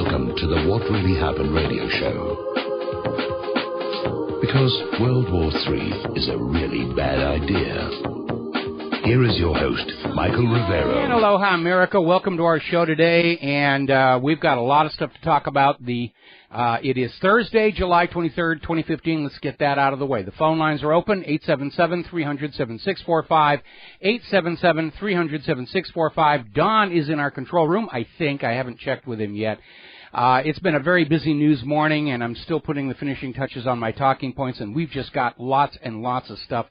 Welcome to the What Really Happened radio show. Because World War III is a really bad idea. Here is your host, Michael Rivero. And aloha, America. Welcome to our show today, and we've got a lot of stuff to talk about. It is Thursday, July 23rd, 2015. Let's get that out of the way. The phone lines are open, 877-300-7645, 877-300-7645. Don is in our control room, I think. I haven't checked with him yet. It's been a very busy news morning, and I'm still putting the finishing touches on my talking points, and we've just got lots and lots of stuff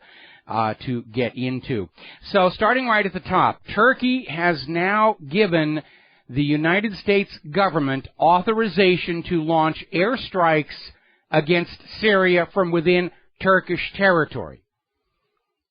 to get into. So starting right at the top, Turkey has now given the United States government authorization to launch airstrikes against Syria from within Turkish territory,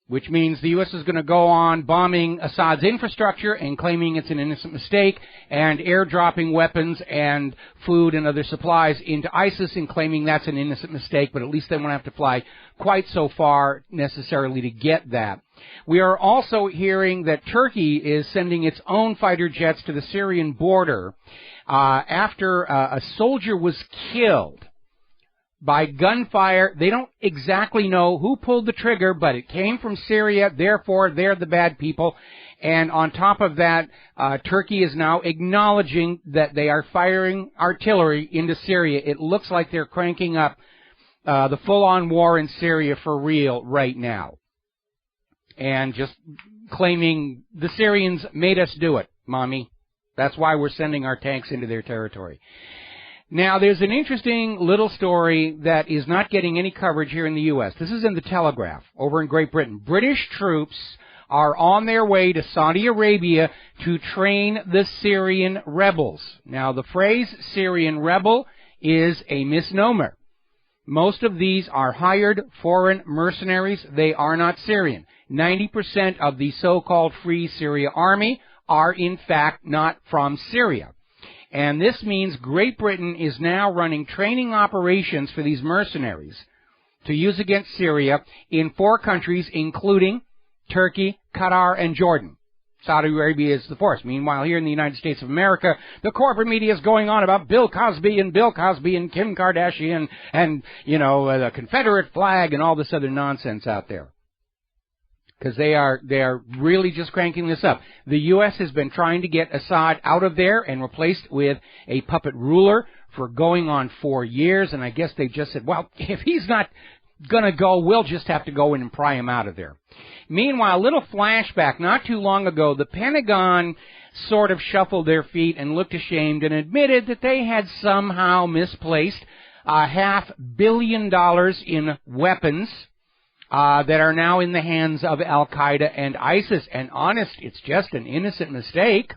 which means the U.S. is going to go on bombing Assad's infrastructure and claiming it's an innocent mistake, and airdropping weapons and food and other supplies into ISIS and claiming that's an innocent mistake, but at least they won't have to fly quite so far necessarily to get that. We are also hearing that Turkey is sending its own fighter jets to the Syrian border after a soldier was killed by gunfire. They don't exactly know who pulled the trigger, but it came from Syria, therefore they're the bad people. And on top of that, Turkey is now acknowledging that they are firing artillery into Syria. It looks like they're cranking up the full-on war in Syria for real right now. And just claiming the Syrians made us do it, Mommy. That's why we're sending our tanks into their territory. Now, there's an interesting little story that is not getting any coverage here in the U.S. This is in the Telegraph over in Great Britain. British troops are on their way to Saudi Arabia to train the Syrian rebels. Now, the phrase Syrian rebel is a misnomer. Most of these are hired foreign mercenaries. They are not Syrian. 90% of the so-called Free Syria Army are, in fact, not from Syria. And this means Great Britain is now running training operations for these mercenaries to use against Syria in 4 countries, including Turkey, Qatar, and Jordan. Saudi Arabia is the fourth. Meanwhile, here in the United States of America, the corporate media is going on about Bill Cosby and Kim Kardashian and, the Confederate flag and all this other nonsense out there. Because they are really just cranking this up. The U.S. has been trying to get Assad out of there and replaced with a puppet ruler for going on 4 years, and I guess they just said, well, if he's not going to go, we'll just have to go in and pry him out of there. Meanwhile, a little flashback, not too long ago, the Pentagon sort of shuffled their feet and looked ashamed and admitted that they had somehow misplaced $500 million in weapons that are now in the hands of Al-Qaeda and ISIS. And honest, it's just an innocent mistake.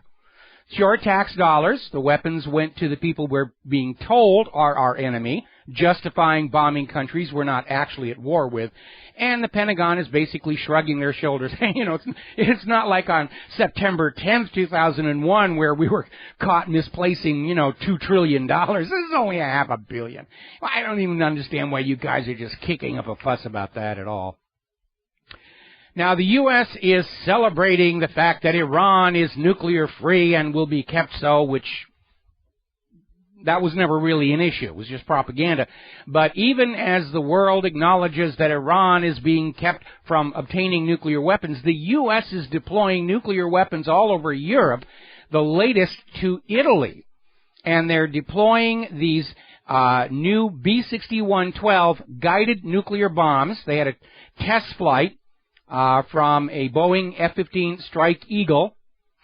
It's your tax dollars. The weapons went to the people we're being told are our enemy, justifying bombing countries we're not actually at war with. And the Pentagon is basically shrugging their shoulders. It's not like on September 10th, 2001, where we were caught misplacing, $2 trillion. This is only $500 million. I don't even understand why you guys are just kicking up a fuss about that at all. Now, the U.S. is celebrating the fact that Iran is nuclear-free and will be kept so, which that was never really an issue. It was just propaganda. But even as the world acknowledges that Iran is being kept from obtaining nuclear weapons, the U.S. is deploying nuclear weapons all over Europe, the latest to Italy. And they're deploying these new B-61-12 guided nuclear bombs. They had a test flight from a Boeing F-15 Strike Eagle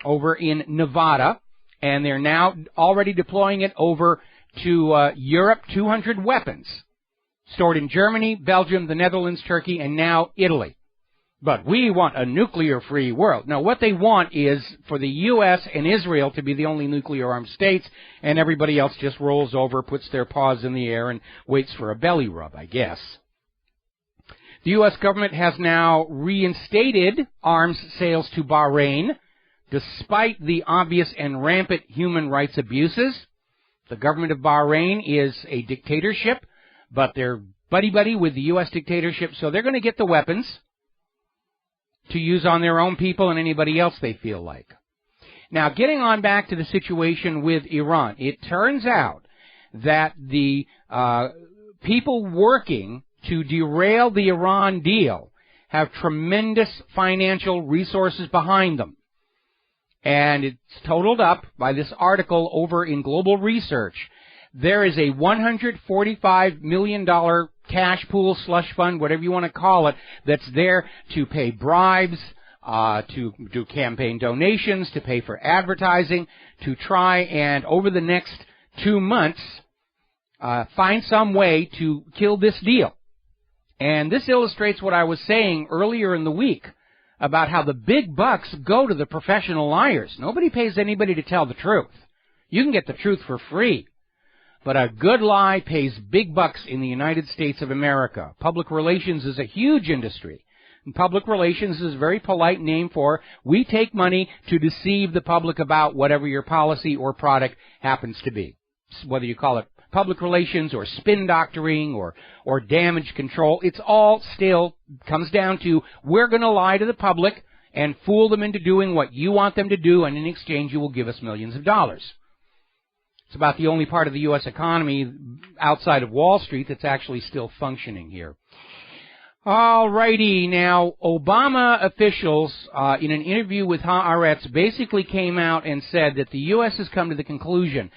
over in Nevada, and they're now already deploying it over to Europe, 200 weapons stored in Germany, Belgium, the Netherlands, Turkey, and now Italy. But we want a nuclear-free world. Now, what they want is for the U.S. and Israel to be the only nuclear-armed states, and everybody else just rolls over, puts their paws in the air, and waits for a belly rub, I guess. The U.S. government has now reinstated arms sales to Bahrain, despite the obvious and rampant human rights abuses. The government of Bahrain is a dictatorship, but they're buddy-buddy with the U.S. dictatorship, so they're going to get the weapons to use on their own people and anybody else they feel like. Now, getting on back to the situation with Iran, it turns out that the people working to derail the Iran deal have tremendous financial resources behind them. And it's totaled up by this article over in Global Research. There is a $145 million cash pool, slush fund, whatever you want to call it, that's there to pay bribes, to do campaign donations, to pay for advertising, to try and, over the next 2 months, find some way to kill this deal. And this illustrates what I was saying earlier in the week about how the big bucks go to the professional liars. Nobody pays anybody to tell the truth. You can get the truth for free. But a good lie pays big bucks in the United States of America. Public relations is a huge industry. And public relations is a very polite name for we take money to deceive the public about whatever your policy or product happens to be. Whether you call it public relations or spin doctoring or damage control, it's all still comes down to we're going to lie to the public and fool them into doing what you want them to do, and in exchange you will give us millions of dollars. It's about the only part of the U.S. economy outside of Wall Street that's actually still functioning here. All righty. Now, Obama officials, in an interview with Haaretz, basically came out and said that the U.S. has come to the conclusion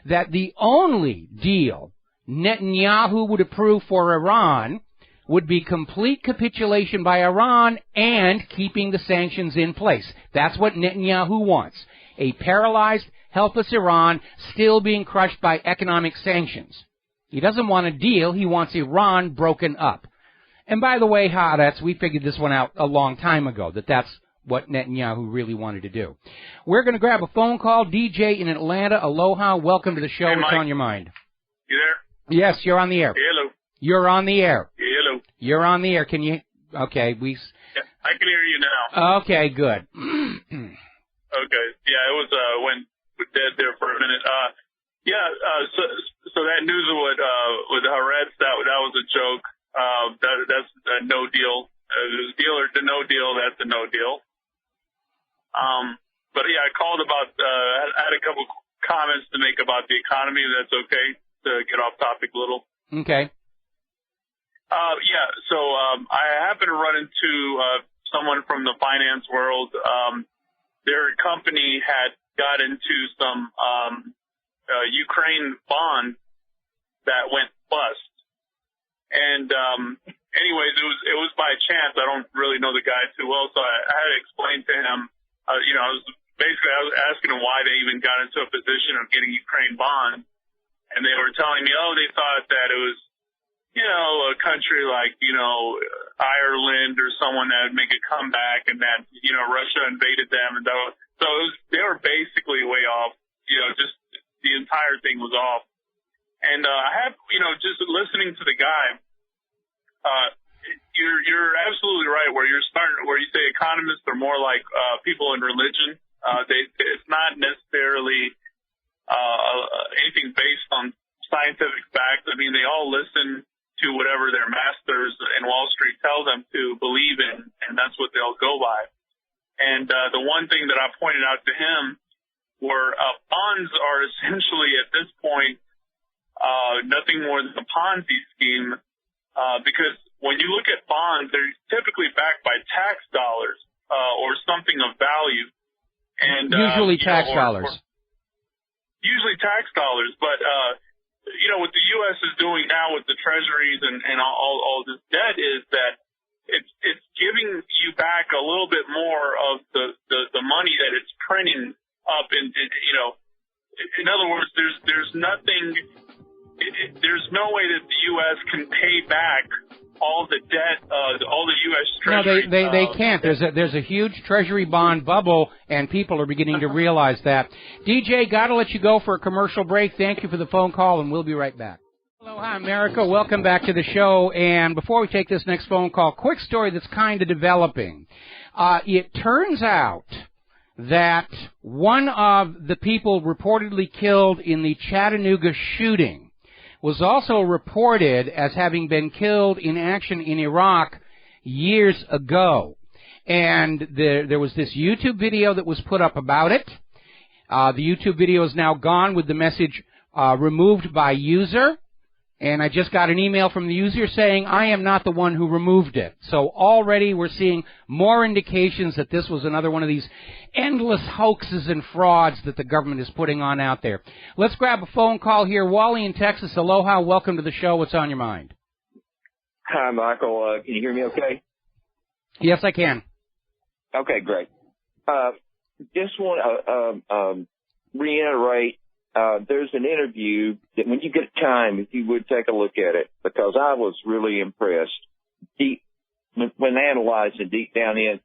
that the only deal Netanyahu would approve for Iran would be complete capitulation by Iran and keeping the sanctions in place. That's what Netanyahu wants. A paralyzed, helpless Iran still being crushed by economic sanctions. He doesn't want a deal. He wants Iran broken up. And by the way, Haaretz, we figured this one out a long time ago, that's what Netanyahu really wanted to do. We're going to grab a phone call. DJ in Atlanta, aloha. Welcome to the show. Hey, What's Mike. on your mind? You there? Yes, you're on the air. Hello. You're on the air. Hello. You're on the air. Can you? Okay, Yeah, I can hear you now. Okay, good. Okay. Yeah, it was went dead there for a minute. So that news with Haaretz, that was a joke. That's a no deal. Deal or no deal, that's a no deal. But yeah, I called about, I had a couple comments to make about the economy. That's okay to get off topic a little. Okay. I happened to run into someone from the finance world. Their company had got into some Ukraine bond that went bust. And anyways, it was by chance. I don't really know the guy too well, so I had to explain to him. I was asking him why they even got into a position of getting Ukraine bonds, and they were telling me, they thought that it was, a country like, Ireland or someone that would make a comeback, and that, Russia invaded them, and so they were basically way off. Just the entire thing was off. And I have, just listening to the guy, you're absolutely right where you say economists are more like people in religion. It's not necessarily anything based on scientific facts. I mean, they all listen to whatever their masters in Wall Street tell them to believe in, and that's what they'll go by. And the one thing that I pointed out to him were bonds are essentially at this point nothing more than a Ponzi scheme, because when you look at bonds, they're typically backed by tax dollars or something of value. And usually tax dollars. Usually tax dollars, but what the U.S. is doing now with the treasuries and all this debt is that it's giving you back a little bit more of the money that it's printing up, and in other words, there's nothing. There's no way that the U.S. can pay back all the debt, all the U.S. Treasury. No, they can't. There's a huge Treasury bond bubble, and people are beginning to realize that. DJ, got to let you go for a commercial break. Thank you for the phone call, and we'll be right back. Aloha, America. Welcome back to the show. And before we take this next phone call, quick story that's kind of developing. It turns out that one of the people reportedly killed in the Chattanooga shooting was also reported as having been killed in action in Iraq years ago. And there was this YouTube video that was put up about it. The YouTube video is now gone with the message removed by user. And I just got an email from the user saying, I am not the one who removed it. So already we're seeing more indications that this was another one of these endless hoaxes and frauds that the government is putting on out there. Let's grab a phone call here. Wally in Texas, aloha. Welcome to the show. What's on your mind? Hi, Michael. Can you hear me okay? Yes, I can. Okay, great. Just want to reiterate, there's an interview that when you get time, if you would take a look at it, because I was really impressed when analyzing deep down in.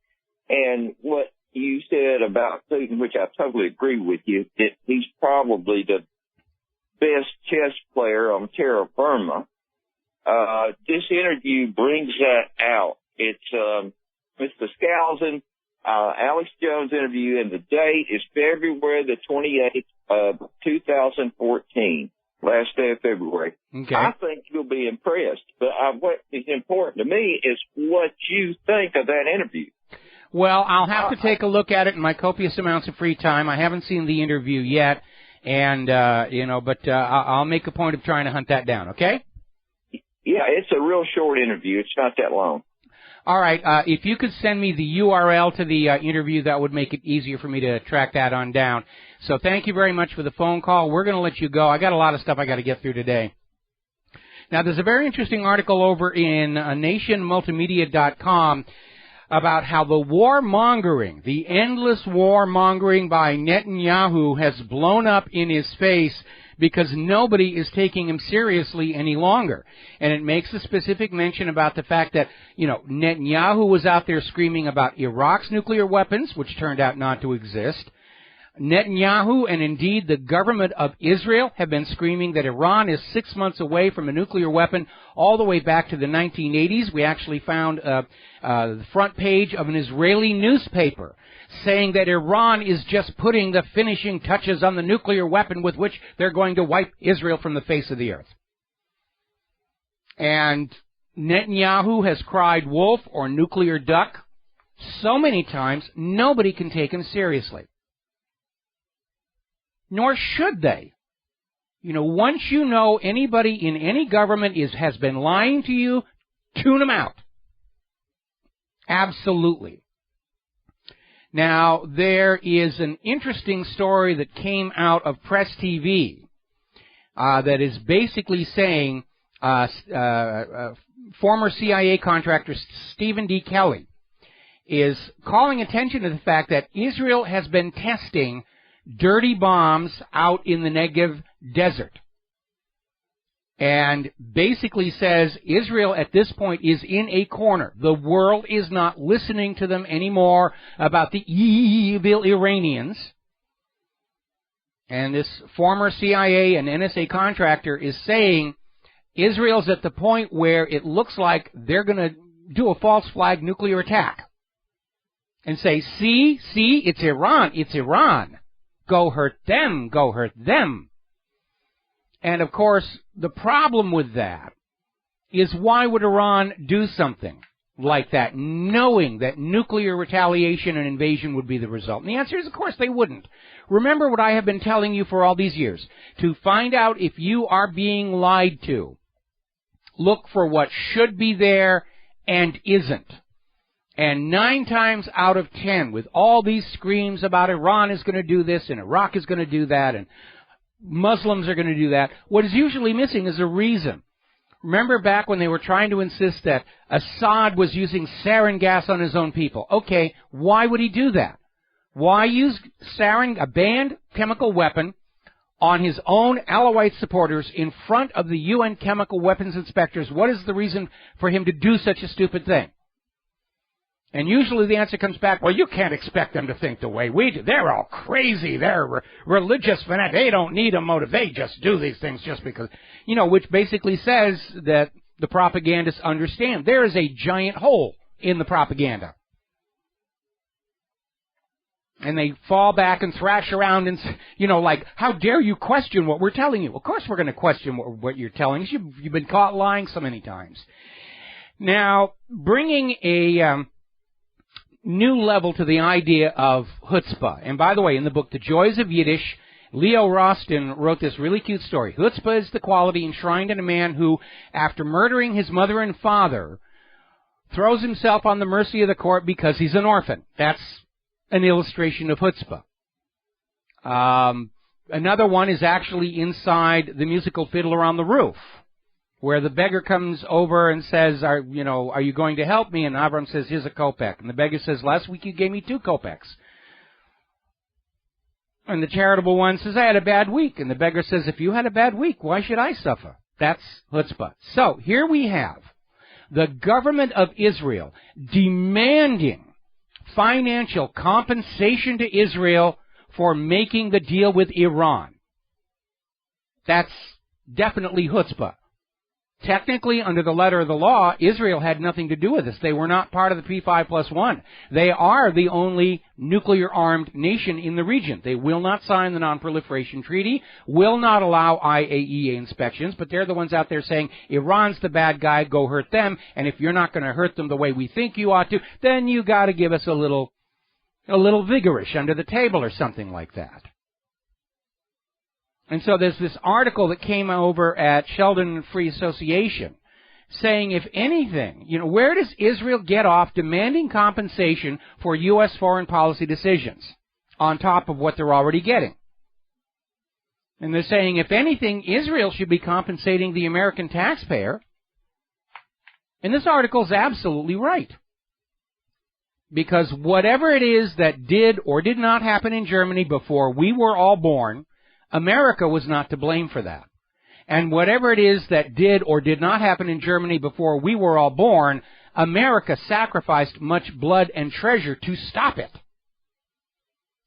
And what you said about Putin, which I totally agree with you, that he's probably the best chess player on terra firma. This interview brings that out. It's Mr. Skousen, Alex Jones interview, and the date is February the 28th of 2014, last day of February. Okay. I think you'll be impressed, but what is important to me is what you think of that interview. Well, I'll have to take a look at it in my copious amounts of free time. I haven't seen the interview yet, and, but I'll make a point of trying to hunt that down, okay? Yeah, it's a real short interview. It's not that long. All right. If you could send me the URL to the interview, that would make it easier for me to track that on down. So thank you very much for the phone call. We're going to let you go. I got a lot of stuff I got to get through today. Now, there's a very interesting article over in nationmultimedia.com about how the warmongering, the endless warmongering by Netanyahu has blown up in his face because nobody is taking him seriously any longer. And it makes a specific mention about the fact that, Netanyahu was out there screaming about Iraq's nuclear weapons, which turned out not to exist. Netanyahu and indeed the government of Israel have been screaming that Iran is 6 months away from a nuclear weapon all the way back to the 1980s. We actually found the front page of an Israeli newspaper saying that Iran is just putting the finishing touches on the nuclear weapon with which they're going to wipe Israel from the face of the earth. And Netanyahu has cried wolf or nuclear duck so many times, nobody can take him seriously. Nor should they. Once you know anybody in any government has been lying to you, tune them out. Absolutely. Now, there is an interesting story that came out of Press TV that is basically saying former CIA contractor Stephen D. Kelly is calling attention to the fact that Israel has been testing dirty bombs out in the Negev desert. And basically says Israel at this point is in a corner. The world is not listening to them anymore about the evil Iranians. And this former CIA and NSA contractor is saying Israel's at the point where it looks like they're going to do a false flag nuclear attack. And say, see, it's Iran, it's Iran. Go hurt them, go hurt them. And, of course, the problem with that is why would Iran do something like that, knowing that nuclear retaliation and invasion would be the result? And the answer is, of course, they wouldn't. Remember what I have been telling you for all these years. To find out if you are being lied to, look for what should be there and isn't. And 9 times out of 10, with all these screams about Iran is going to do this and Iraq is going to do that and Muslims are going to do that, what is usually missing is a reason. Remember back when they were trying to insist that Assad was using sarin gas on his own people. Okay, why would he do that? Why use sarin, a banned chemical weapon, on his own Alawite supporters in front of the UN chemical weapons inspectors? What is the reason for him to do such a stupid thing? And usually the answer comes back, well, you can't expect them to think the way we do. They're all crazy. They're religious fanatics. They don't need a motive. They just do these things just because, which basically says that the propagandists understand there is a giant hole in the propaganda. And they fall back and thrash around and, like, how dare you question what we're telling you? Of course we're going to question what you're telling us. You've been caught lying so many times. Now, bringing a new level to the idea of chutzpah. And by the way, in the book The Joys of Yiddish, Leo Rostin wrote this really cute story. Chutzpah is the quality enshrined in a man who, after murdering his mother and father, throws himself on the mercy of the court because he's an orphan. That's an illustration of chutzpah. Another one is actually inside the musical Fiddler on the Roof, where the beggar comes over and says, are you going to help me? And Avram says, here's a kopeck. And the beggar says, last week you gave me 2 kopecks. And the charitable one says, I had a bad week. And the beggar says, if you had a bad week, why should I suffer? That's chutzpah. So here we have the government of Israel demanding financial compensation to Israel for making the deal with Iran. That's definitely chutzpah. Technically, under the letter of the law, Israel had nothing to do with this. They were not part of the P5+1. They are the only nuclear-armed nation in the region. They will not sign the Non-Proliferation Treaty, will not allow IAEA inspections, but they're the ones out there saying, Iran's the bad guy, go hurt them, and if you're not going to hurt them the way we think you ought to, then you got to give us a little vigorish under the table or something like that. And so there's this article that came over at Sheldon Free Association saying, if anything, where does Israel get off demanding compensation for U.S. foreign policy decisions on top of what they're already getting? And they're saying, if anything, Israel should be compensating the American taxpayer. And this article is absolutely right. Because whatever it is that did or did not happen in Germany before we were all born, America was not to blame for that. And whatever it is that did or did not happen in Germany before we were all born, America sacrificed much blood and treasure to stop it.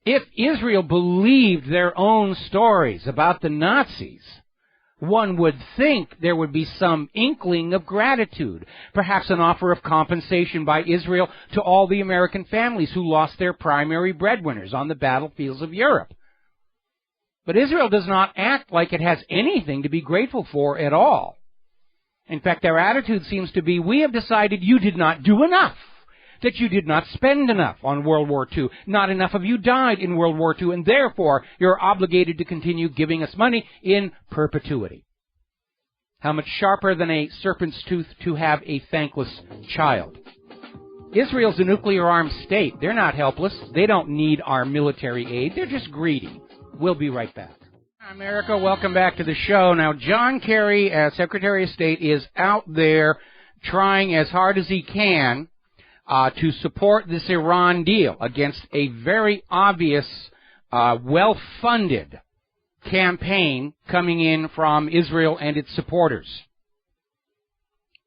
If Israel believed their own stories about the Nazis, one would think there would be some inkling of gratitude, perhaps an offer of compensation by Israel to all the American families who lost their primary breadwinners on the battlefields of Europe. But Israel does not act like it has anything to be grateful for at all. In fact, their attitude seems to be, we have decided you did not do enough, that you did not spend enough on World War II, not enough of you died in World War II, and therefore you're obligated to continue giving us money in perpetuity. How much sharper than a serpent's tooth to have a thankless child. Israel's a nuclear-armed state. They're not helpless. They don't need our military aid. They're just greedy. We'll be right back. America, welcome back to the show. Now, John Kerry, as Secretary of State, is out there trying as hard as he can to support this Iran deal against a very obvious, well-funded campaign coming in from Israel and its supporters.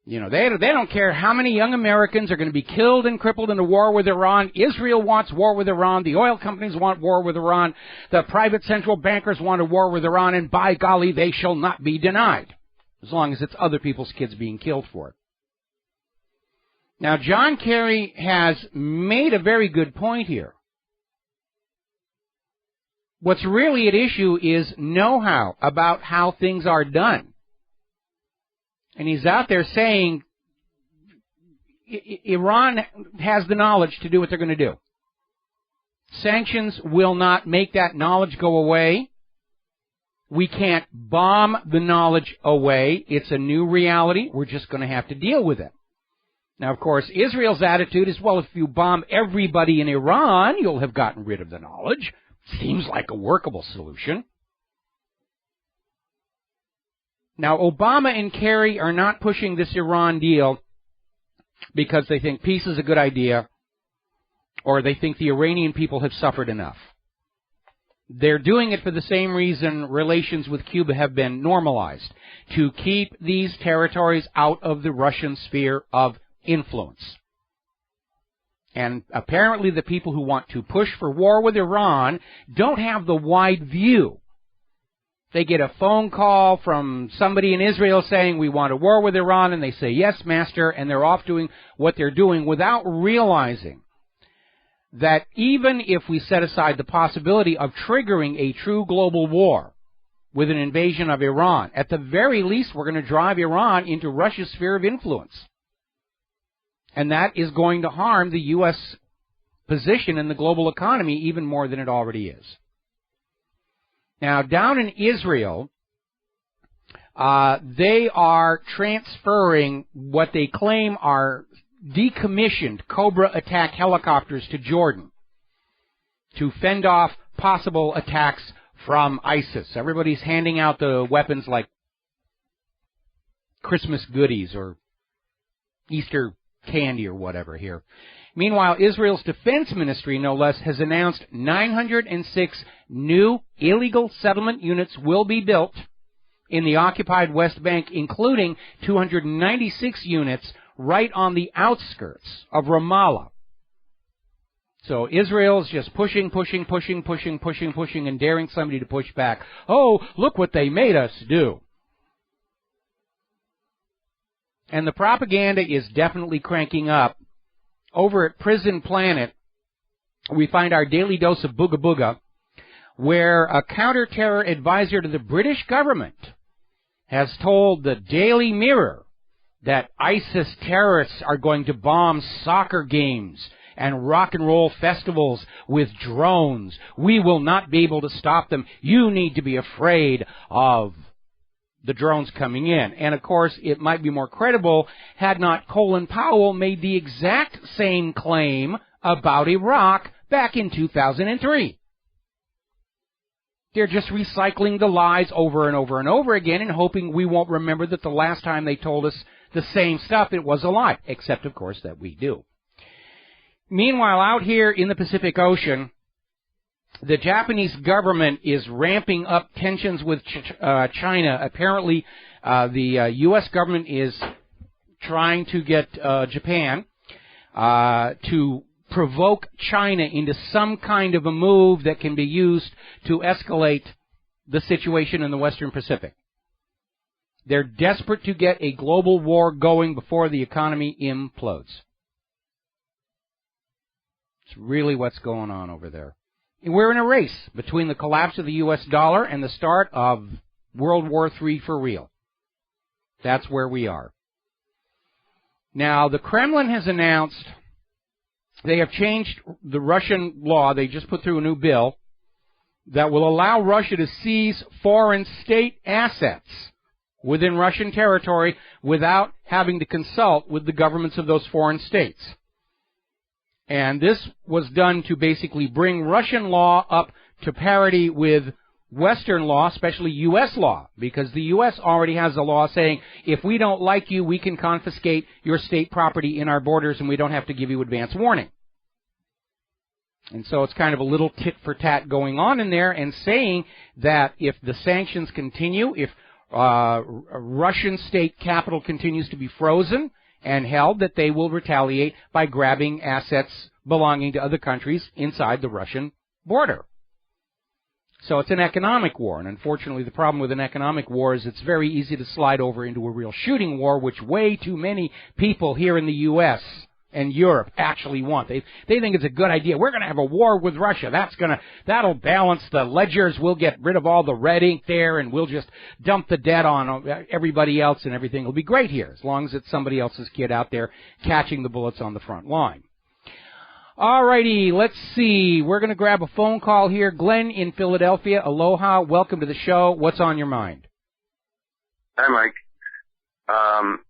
They don't care how many young Americans are going to be killed and crippled in a war with Iran. Israel wants war with Iran. The oil companies want war with Iran. The private central bankers want a war with Iran. And by golly, they shall not be denied, as long as it's other people's kids being killed for it. Now, John Kerry has made a very good point here. What's really at issue is know-how about how things are done. And he's out there saying Iran has the knowledge to do what they're going to do. Sanctions will not make that knowledge go away. We can't bomb the knowledge away. It's a new reality. We're just going to have to deal with it. Now, of course, Israel's attitude is, well, if you bomb everybody in Iran, you'll have gotten rid of the knowledge. Seems like a workable solution. Now, Obama and Kerry are not pushing this Iran deal because they think peace is a good idea or they think the Iranian people have suffered enough. They're doing it for the same reason relations with Cuba have been normalized, to keep these territories out of the Russian sphere of influence. And apparently the people who want to push for war with Iran don't have the wide view. They get a phone call from somebody in Israel saying, we want a war with Iran, and they say, yes, master, and they're off doing what they're doing without realizing that even if we set aside the possibility of triggering a true global war with an invasion of Iran, at the very least we're going to drive Iran into Russia's sphere of influence. And that is going to harm the U.S. position in the global economy even more than it already is. Now, down in Israel, they are transferring what they claim are decommissioned Cobra attack helicopters to Jordan to fend off possible attacks from ISIS. Everybody's handing out the weapons like Christmas goodies or Easter candy or whatever here. Meanwhile, Israel's defense ministry, no less, has announced 906 new illegal settlement units will be built in the occupied West Bank, including 296 units right on the outskirts of Ramallah. So Israel's just pushing, and daring somebody to push back. Oh, look what they made us do. And the propaganda is definitely cranking up. Over at Prison Planet, we find our daily dose of Booga Booga, where a counter-terror advisor to the British government has told the Daily Mirror that ISIS terrorists are going to bomb soccer games and rock and roll festivals with drones. We will not be able to stop them. You need to be afraid of the drones coming in. And of course, it might be more credible had not Colin Powell made the exact same claim about Iraq back in 2003. They're just recycling the lies over and over and over again and hoping we won't remember that the last time they told us the same stuff, it was a lie. Except, of course, that we do. Meanwhile, out here in the Pacific Ocean, the Japanese government is ramping up tensions with China. Apparently, the U.S. government is trying to get Japan to provoke China into some kind of a move that can be used to escalate the situation in the Western Pacific. They're desperate to get a global war going before the economy implodes. It's really what's going on over there. And we're in a race between the collapse of the U.S. dollar and the start of World War III for real. That's where we are. Now, the Kremlin has announced they have changed the Russian law. They just put through a new bill that will allow Russia to seize foreign state assets within Russian territory without having to consult with the governments of those foreign states. And this was done to basically bring Russian law up to parity with Western law, especially U.S. law, because the U.S. already has a law saying if we don't like you, we can confiscate your state property in our borders and we don't have to give you advance warning. And so it's kind of a little tit-for-tat going on in there and saying that if the sanctions continue, if Russian state capital continues to be frozen and held, that they will retaliate by grabbing assets belonging to other countries inside the Russian border. So it's an economic war, and unfortunately the problem with an economic war is it's very easy to slide over into a real shooting war, which way too many people here in the U.S. and Europe actually want. They think it's a good idea. We're going to have a war with Russia. That'll balance the ledgers. We'll get rid of all the red ink there, and we'll just dump the debt on everybody else, and everything will be great here, as long as it's somebody else's kid out there catching the bullets on the front line. All righty, let's see. We're going to grab a phone call here. Glenn in Philadelphia. Aloha. Welcome to the show. What's on your mind? Hi, Mike.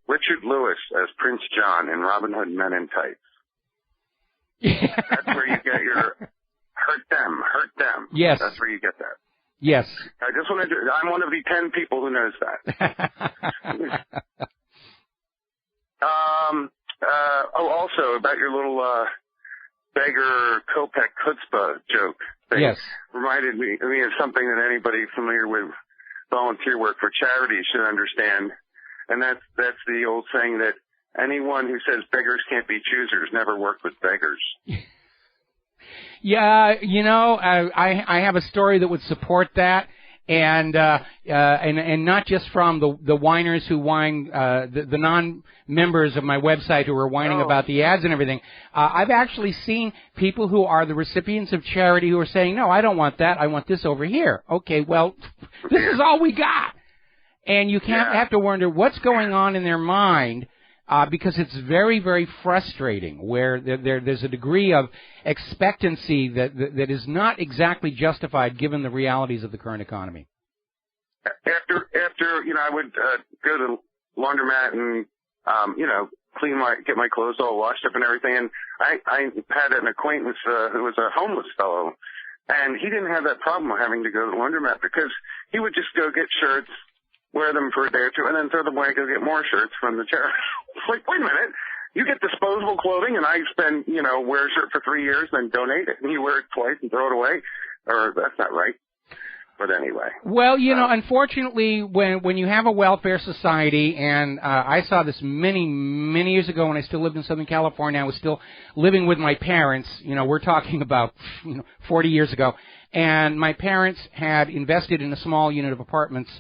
Richard Lewis as Prince John in Robin Hood Men in Tights. That's where you get your hurt them. Yes. That's where you get that. Yes. I just wanted to, I'm one of the 10 people who knows that. Also about your little, beggar Kopek chutzpah joke thing. Yes. Reminded me of something that anybody familiar with volunteer work for charity should understand. And that's the old saying that anyone who says beggars can't be choosers never worked with beggars. Yeah, I have a story that would support that, and not just from the whiners who whine, the non-members of my website who are whining about the ads and everything. I've actually seen people who are the recipients of charity who are saying, no, I don't want that. I want this over here. Okay, well, this is all we got. And you can't have to wonder what's going on in their mind because it's very, very frustrating where there's a degree of expectancy that is not exactly justified given the realities of the current economy. After I would go to the laundromat and get my clothes all washed up and everything. And I had an acquaintance who was a homeless fellow, and he didn't have that problem of having to go to the laundromat because he would just go get shirts, wear them for a day or two, and then throw them away and go get more shirts from the charity. It's like, wait a minute. You get disposable clothing, and I wear a shirt for 3 years, then donate it, and you wear it twice and throw it away? Or that's not right. But anyway. Well, unfortunately, when you have a welfare society, and I saw this many, many years ago when I still lived in Southern California, I was still living with my parents. We're talking about 40 years ago. And my parents had invested in a small unit of apartments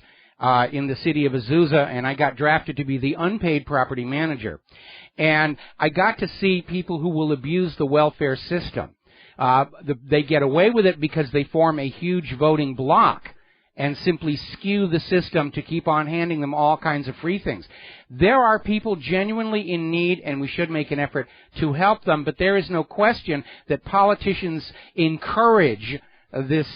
in the city of Azusa, and I got drafted to be the unpaid property manager. And I got to see people who will abuse the welfare system. They get away with it because they form a huge voting bloc and simply skew the system to keep on handing them all kinds of free things. There are people genuinely in need, and we should make an effort to help them, but there is no question that politicians encourage this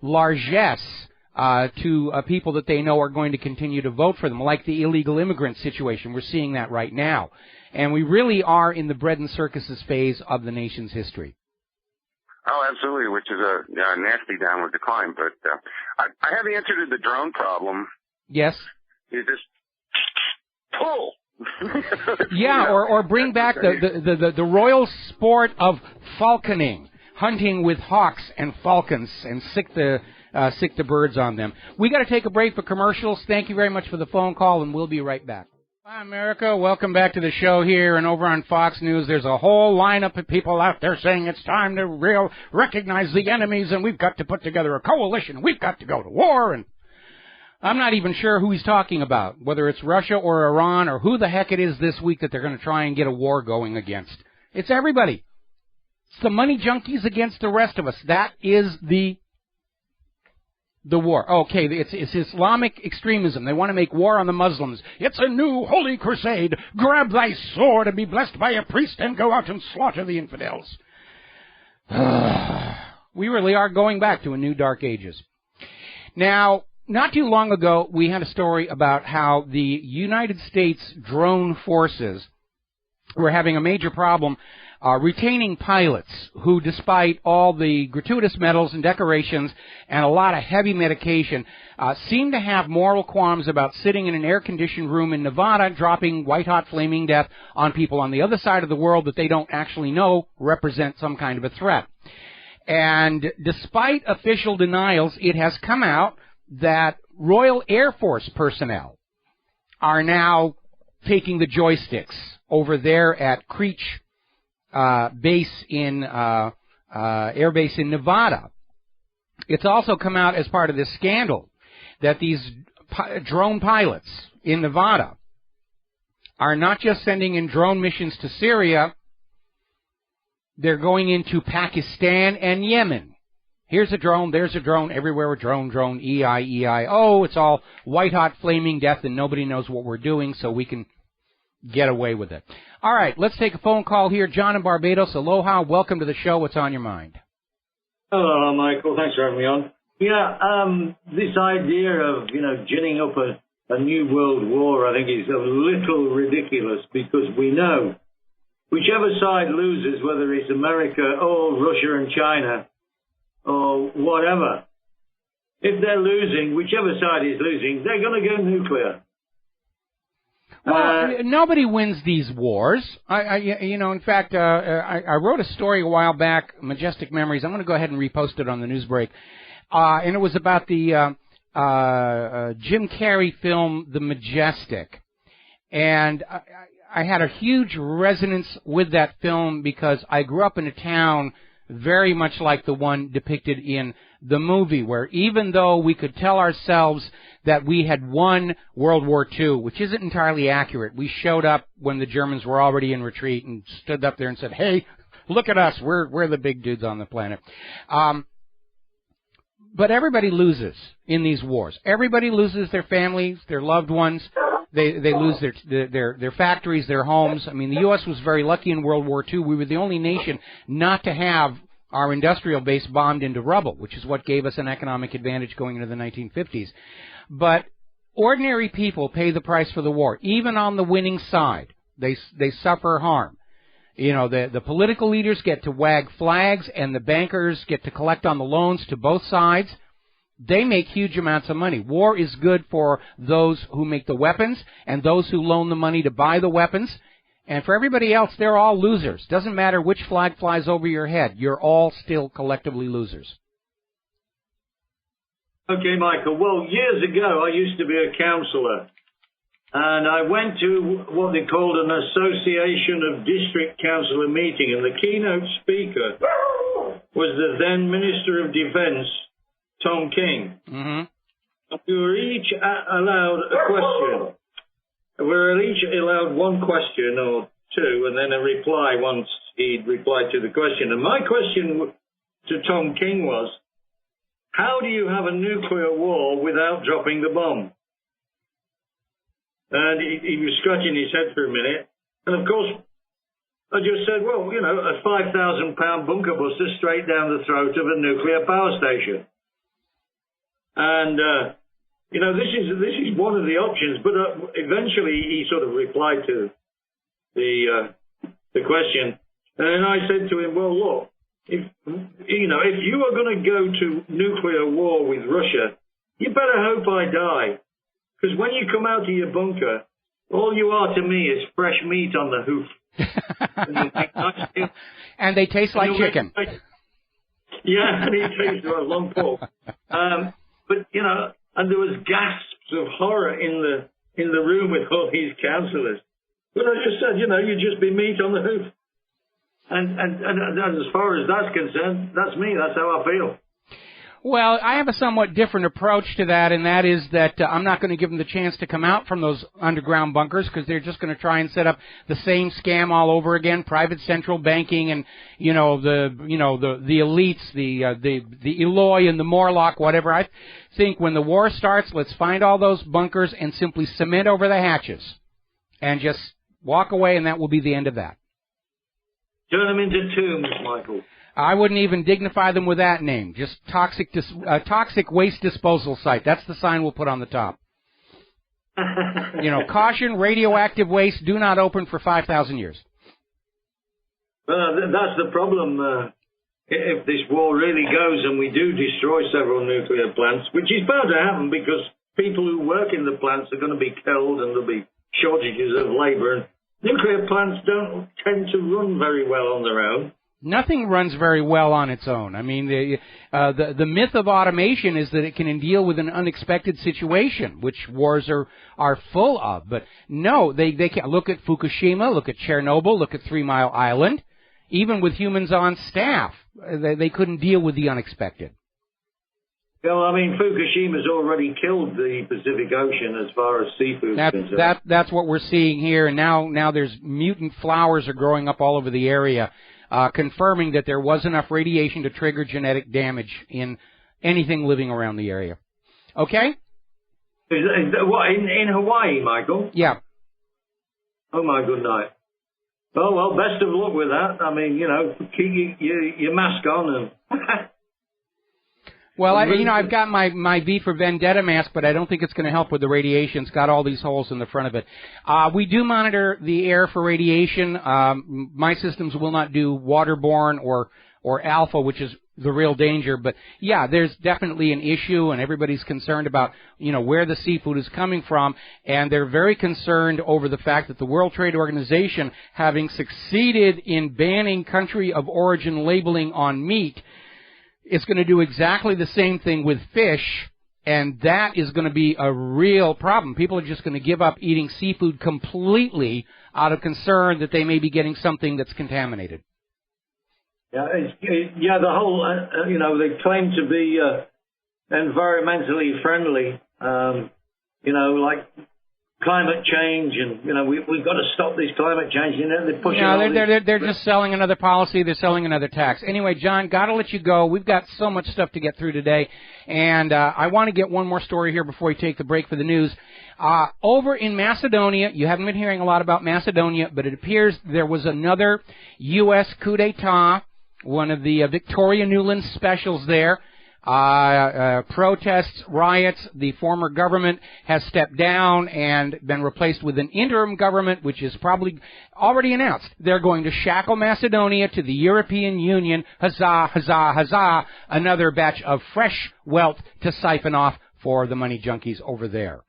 largesse to people that they know are going to continue to vote for them, like the illegal immigrant situation. We're seeing that right now. And we really are in the bread and circuses phase of the nation's history. Oh, absolutely, which is a nasty downward decline. But I have the answer to the drone problem. Yes. You just pull. Yeah, or bring back the royal sport of falconing, hunting with hawks and falcons, and sick the birds on them. We got to take a break for commercials. Thank you very much for the phone call, and we'll be right back. Hi, America. Welcome back to the show here. And over on Fox News, there's a whole lineup of people out there saying it's time to recognize the enemies, and we've got to put together a coalition. We've got to go to war. And I'm not even sure who he's talking about, whether it's Russia or Iran or who the heck it is this week that they're going to try and get a war going against. It's everybody. It's the money junkies against the rest of us. That is the war. Okay, it's Islamic extremism. They want to make war on the Muslims. It's a new holy crusade. Grab thy sword and be blessed by a priest and go out and slaughter the infidels. We really are going back to a new dark ages. Now, not too long ago, we had a story about how the United States drone forces were having a major problem retaining pilots who, despite all the gratuitous medals and decorations and a lot of heavy medication, seem to have moral qualms about sitting in an air-conditioned room in Nevada dropping white-hot flaming death on people on the other side of the world that they don't actually know represent some kind of a threat. And despite official denials, it has come out that Royal Air Force personnel are now taking the joysticks over there at Creech base in air base in Nevada. It's also come out as part of this scandal that these drone pilots in Nevada are not just sending in drone missions to Syria, they're going into Pakistan and Yemen. Here's a drone, there's a drone, everywhere a drone, E-I-E-I-O. It's all white-hot flaming death and nobody knows what we're doing, so we can get away with it. All right, let's take a phone call here. John in Barbados. Aloha. Welcome to the show. What's on your mind? Hello, Michael. Thanks for having me on. Yeah, this idea of, ginning up a new world war, I think is a little ridiculous because we know whichever side loses, whether it's America or Russia and China or whatever, if they're losing, whichever side is losing, they're going to go nuclear. Well, nobody wins these wars. In fact, I wrote a story a while back, Majestic Memories. I'm going to go ahead and repost it on the news break. And it was about the Jim Carrey film, The Majestic. And I had a huge resonance with that film because I grew up in a town very much like the one depicted in the movie, where even though we could tell ourselves that we had won World War II, which isn't entirely accurate, we showed up when the Germans were already in retreat and stood up there and said, hey, look at us, we're the big dudes on the planet. But everybody loses in these wars. Everybody loses their families, their loved ones. They lose their factories, their homes. I mean, the U.S. was very lucky in World War II. We were the only nation not to have our industrial base bombed into rubble, which is what gave us an economic advantage going into the 1950s. But ordinary people pay the price for the war. Even on the winning side, they suffer harm. You know, the political leaders get to wag flags, and the bankers get to collect on the loans to both sides. They make huge amounts of money. War is good for those who make the weapons and those who loan the money to buy the weapons. And for everybody else, they're all losers. Doesn't matter which flag flies over your head. You're all still collectively losers. Okay, Michael. Well, years ago, I used to be a counselor. And I went to what they called an Association of District Councillor meeting. And the keynote speaker was the then Minister of Defence, Tom King. Mm-hmm. We were each allowed a question. We were each allowed one question or two, and then a reply once he'd replied to the question. And my question to Tom King was, how do you have a nuclear war without dropping the bomb? And he was scratching his head for a minute. And of course, I just said, well, you know, a 5,000-pound bunker buster straight down the throat of a nuclear power station. And, you know, this is one of the options, but eventually he sort of replied to the question. And then I said to him, well, look, if you are going to go to nuclear war with Russia, you better hope I die. Because when you come out of your bunker, all you are to me is fresh meat on the hoof. And they taste like chicken. Yeah, and he tastes like long pork. But, you know, and there was gasps of horror in the room with all these councillors. But I just said, you know, you just be meat on the hoof. And as far as that's concerned, that's me. That's how I feel. Well, I have a somewhat different approach to that, and that is that I'm not going to give them the chance to come out from those underground bunkers because they're just going to try and set up the same scam all over again, private central banking and, the elites, the Eloy and the Morlock, whatever. I think when the war starts, let's find all those bunkers and simply cement over the hatches and just walk away, and that will be the end of that. Turn them into tombs, Michael. I wouldn't even dignify them with that name. Just toxic waste disposal site. That's the sign we'll put on the top. Caution, radioactive waste, do not open for 5,000 years. That's the problem. If this war really goes and we do destroy several nuclear plants, which is bound to happen because people who work in the plants are going to be killed and there'll be shortages of labor. And nuclear plants don't tend to run very well on their own. Nothing runs very well on its own. I mean, the myth of automation is that it can deal with an unexpected situation, which wars are full of. But no, they can't. Look at Fukushima, look at Chernobyl, look at 3 Mile Island. Even with humans on staff, they couldn't deal with the unexpected. Well, I mean, Fukushima's already killed the Pacific Ocean as far as seafood is concerned. That's what we're seeing here. And now there's mutant flowers are growing up all over the area. Confirming that there was enough radiation to trigger genetic damage in anything living around the area. Okay? What, in Hawaii, Michael? Yeah. Oh, my good night. Oh, well, best of luck with that. I mean, keep your mask on. Well, I've got my V for Vendetta mask, but I don't think it's going to help with the radiation. It's got all these holes in the front of it. We do monitor the air for radiation. My systems will not do waterborne or alpha, which is the real danger. But, yeah, there's definitely an issue, and everybody's concerned about, where the seafood is coming from. And they're very concerned over the fact that the World Trade Organization, having succeeded in banning country of origin labeling on meat, it's going to do exactly the same thing with fish, and that is going to be a real problem. People are just going to give up eating seafood completely out of concern that they may be getting something that's contaminated. Yeah, the whole, they claim to be environmentally friendly, like climate change, and we've got to stop this climate change. They're pushing. They're just selling another policy. They're selling another tax. Anyway, John, got to let you go. We've got so much stuff to get through today, and I want to get one more story here before we take the break for the news. Over in Macedonia, you haven't been hearing a lot about Macedonia, but it appears there was another U.S. coup d'etat, one of the Victoria Nuland specials there. Protests, riots, the former government has stepped down and been replaced with an interim government, which is probably already announced. They're going to shackle Macedonia to the European Union. Huzzah, huzzah, huzzah. Another batch of fresh wealth to siphon off for the money junkies over there.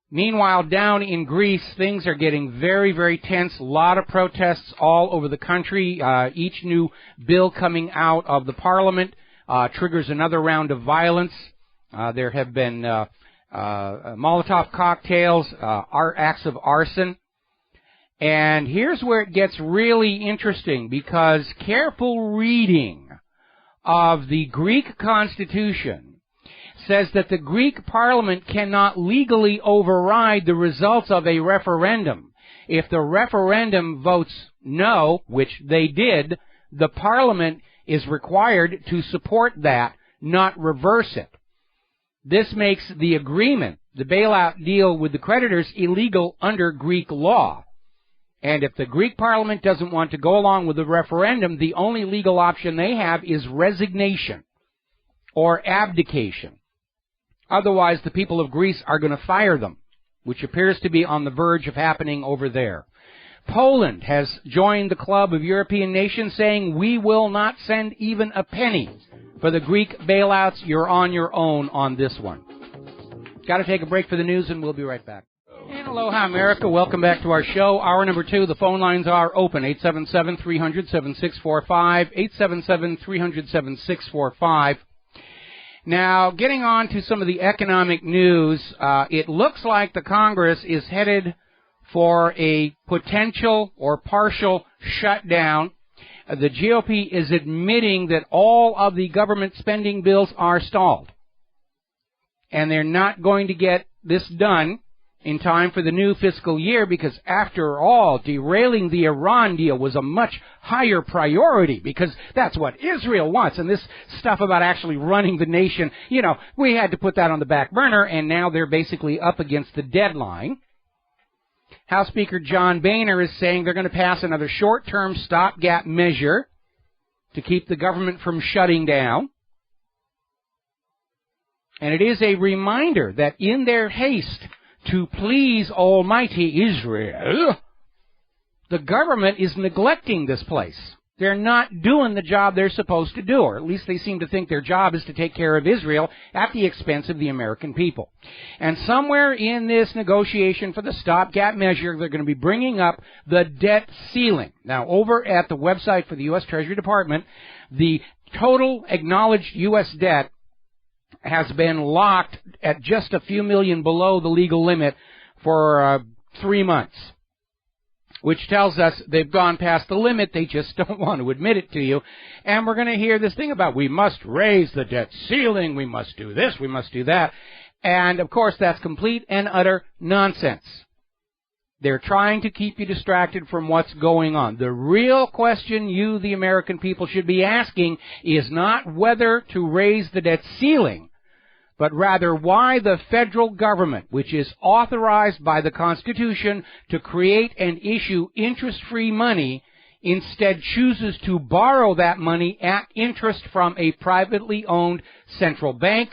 Meanwhile, down in Greece, things are getting very, very tense. A lot of protests all over the country. Each new bill coming out of the parliament triggers another round of violence. There have been Molotov cocktails, acts of arson. And here's where it gets really interesting, because careful reading of the Greek constitution says that the Greek parliament cannot legally override the results of a referendum. If the referendum votes no, which they did, the parliament is required to support that, not reverse it. This makes the agreement, the bailout deal with the creditors, illegal under Greek law. And if the Greek parliament doesn't want to go along with the referendum, the only legal option they have is resignation or abdication. Otherwise, the people of Greece are going to fire them, which appears to be on the verge of happening over there. Poland has joined the club of European nations saying, we will not send even a penny for the Greek bailouts. You're on your own on this one. Got to take a break for the news, and we'll be right back. And aloha, America. Welcome back to our show. Hour number 2, the phone lines are open, 877-300-7645, 877-300-7645. Now, getting on to some of the economic news, it looks like the Congress is headed for a potential or partial shutdown. The GOP is admitting that all of the government spending bills are stalled, and they're not going to get this done in time for the new fiscal year, because after all, derailing the Iran deal was a much higher priority, because that's what Israel wants. And this stuff about actually running the nation, we had to put that on the back burner, and now they're basically up against the deadline. House Speaker John Boehner is saying they're going to pass another short-term stopgap measure to keep the government from shutting down. And it is a reminder that in their haste to please Almighty Israel, the government is neglecting this place. They're not doing the job they're supposed to do, or at least they seem to think their job is to take care of Israel at the expense of the American people. And somewhere in this negotiation for the stopgap measure, they're going to be bringing up the debt ceiling. Now, over at the website for the U.S. Treasury Department, the total acknowledged U.S. debt has been locked at just a few million below the legal limit for 3 months, which tells us they've gone past the limit. They just don't want to admit it to you. And we're going to hear this thing about we must raise the debt ceiling, we must do this, we must do that. And, of course, that's complete and utter nonsense. They're trying to keep you distracted from what's going on. The real question you, the American people, should be asking is not whether to raise the debt ceiling, but rather why the federal government, which is authorized by the Constitution to create and issue interest-free money, instead chooses to borrow that money at interest from a privately owned central bank,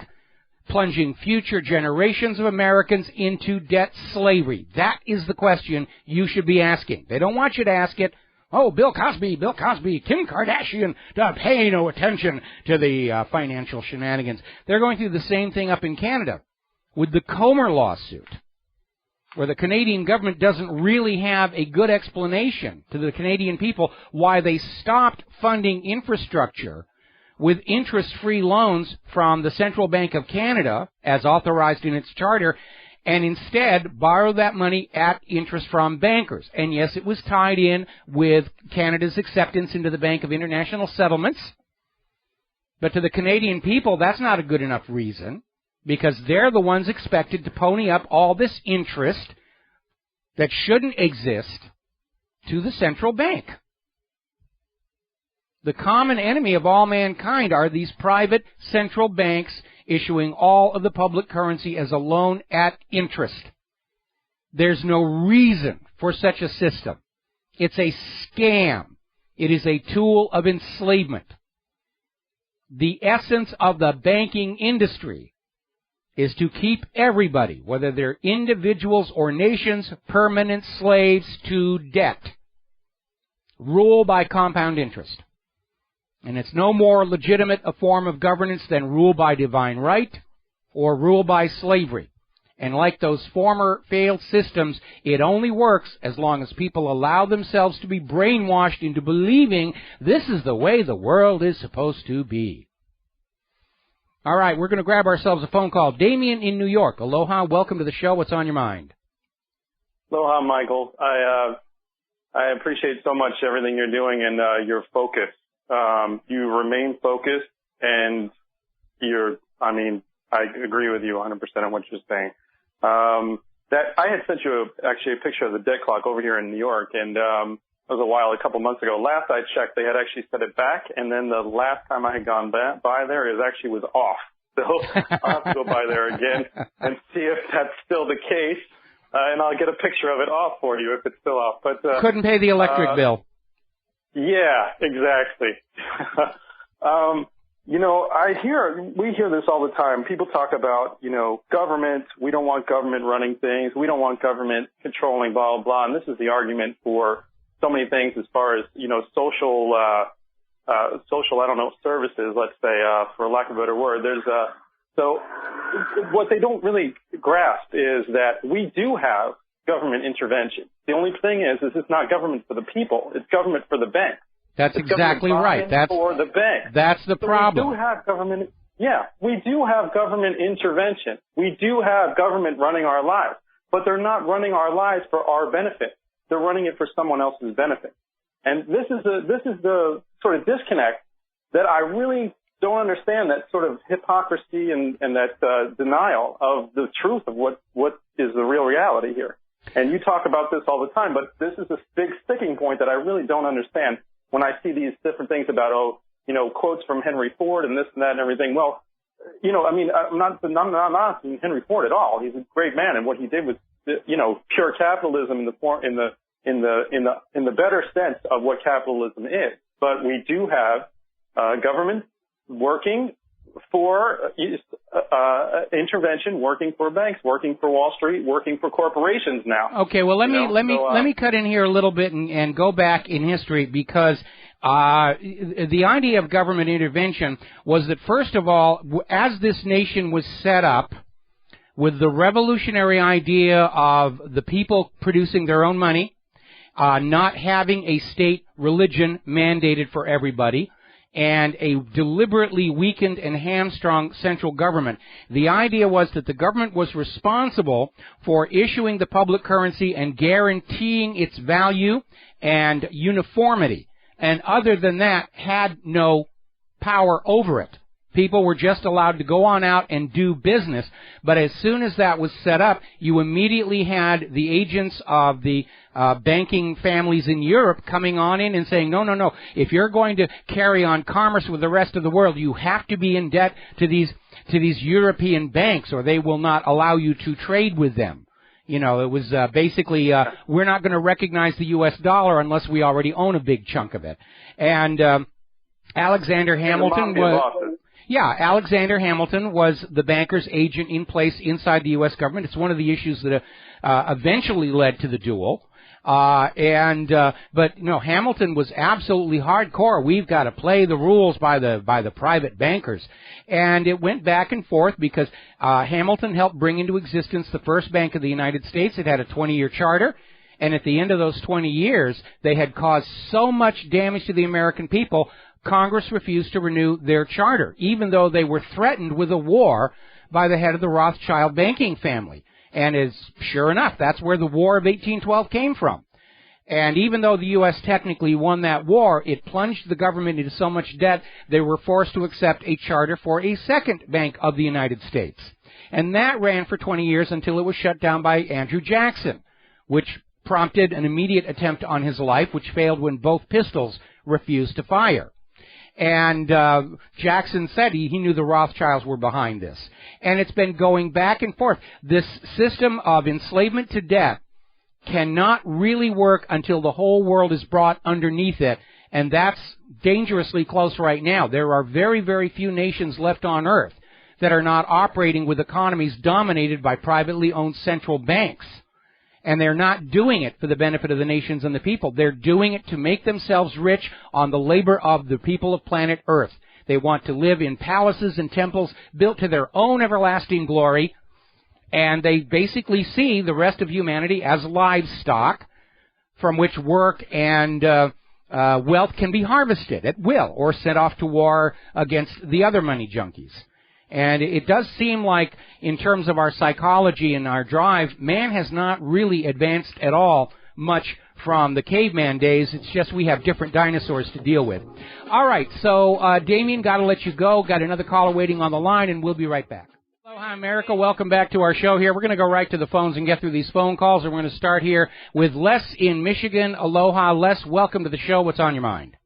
plunging future generations of Americans into debt slavery. That is the question you should be asking. They don't want you to ask it, oh, Bill Cosby, Kim Kardashian, pay no attention to the financial shenanigans. They're going through the same thing up in Canada with the Comer lawsuit, where the Canadian government doesn't really have a good explanation to the Canadian people why they stopped funding infrastructure with interest-free loans from the Central Bank of Canada, as authorized in its charter, and instead borrow that money at interest from bankers. And yes, it was tied in with Canada's acceptance into the Bank of International Settlements. But to the Canadian people, that's not a good enough reason, because they're the ones expected to pony up all this interest that shouldn't exist to the central bank. The common enemy of all mankind are these private central banks issuing all of the public currency as a loan at interest. There's no reason for such a system. It's a scam. It is a tool of enslavement. The essence of the banking industry is to keep everybody, whether they're individuals or nations, permanent slaves to debt. Rule by compound interest. And it's no more legitimate a form of governance than rule by divine right or rule by slavery. And like those former failed systems, it only works as long as people allow themselves to be brainwashed into believing this is the way the world is supposed to be. All right, we're going to grab ourselves a phone call. Damien in New York. Aloha, welcome to the show. What's on your mind? Aloha, Michael. I appreciate so much everything you're doing and your focus. You remain focused, and I agree with you 100% on what you're saying. That I had sent you actually a picture of the debt clock over here in New York, and it was a couple months ago. Last I checked, they had actually set it back, and then the last time I had gone by there, it actually was off. So I'll have to go by there again and see if that's still the case, and I'll get a picture of it off for you if it's still off. But couldn't pay the electric bill. Yeah, exactly. We hear this all the time. People talk about, government. We don't want government running things. We don't want government controlling blah, blah, blah. And this is the argument for so many things as far as, social, services, let's say, for lack of a better word. So what they don't really grasp is that we do have government intervention. The only thing is it's not government for the people. It's government for the bank. That's exactly right. That's for the bank. That's the problem. We do have government. Yeah, we do have government intervention. We do have government running our lives, but they're not running our lives for our benefit. They're running it for someone else's benefit. And this is the sort of disconnect that I really don't understand, that sort of hypocrisy and that denial of the truth of what is the real reality here. And you talk about this all the time, but this is a big sticking point that I really don't understand when I see these different things about, quotes from Henry Ford and this and that and everything. Well, I'm not asking Henry Ford at all. He's a great man, and what he did was, pure capitalism in the better sense of what capitalism is. But we do have government working for intervention, working for banks, working for Wall Street, working for corporations now. Okay, well let me cut in here a little bit and go back in history, because the idea of government intervention was that, first of all, as this nation was set up with the revolutionary idea of the people producing their own money, not having a state religion mandated for everybody, and a deliberately weakened and hamstrung central government. The idea was that the government was responsible for issuing the public currency and guaranteeing its value and uniformity, and other than that, had no power over it. People were just allowed to go on out and do business, but as soon as that was set up, you immediately had the agents of the banking families in Europe coming on in and saying, no, if you're going to carry on commerce with the rest of the world, you have to be in debt to these European banks, or they will not allow you to trade with them. It was basically, we're not going to recognize the U.S. dollar unless we already own a big chunk of it. And Alexander Hamilton Alexander Hamilton was the banker's agent in place inside the U.S. government. It's one of the issues that eventually led to the duel. But Hamilton was absolutely hardcore. We've got to play the rules by the private bankers. And it went back and forth because Hamilton helped bring into existence the first Bank of the United States. It had a 20-year charter. And at the end of those 20 years, they had caused so much damage to the American people, Congress refused to renew their charter, even though they were threatened with a war by the head of the Rothschild banking family. And sure enough, that's where the War of 1812 came from. And even though the U.S. technically won that war, it plunged the government into so much debt, they were forced to accept a charter for a second Bank of the United States. And that ran for 20 years until it was shut down by Andrew Jackson, which prompted an immediate attempt on his life, which failed when both pistols refused to fire. And Jackson said he knew the Rothschilds were behind this. And it's been going back and forth. This system of enslavement to death cannot really work until the whole world is brought underneath it, and that's dangerously close right now. There are very, very few nations left on Earth that are not operating with economies dominated by privately owned central banks. And they're not doing it for the benefit of the nations and the people. They're doing it to make themselves rich on the labor of the people of planet Earth. They want to live in palaces and temples built to their own everlasting glory, and they basically see the rest of humanity as livestock from which work and wealth can be harvested at will or sent off to war against the other money junkies. And it does seem like, in terms of our psychology and our drive, man has not really advanced at all much from the caveman days. It's just we have different dinosaurs to deal with. All right, so Damien, got to let you go. Got another caller waiting on the line, and we'll be right back. Aloha, America. Welcome back to our show here. We're going to go right to the phones and get through these phone calls, and we're going to start here with Les in Michigan. Aloha, Les. Welcome to the show. What's on your mind?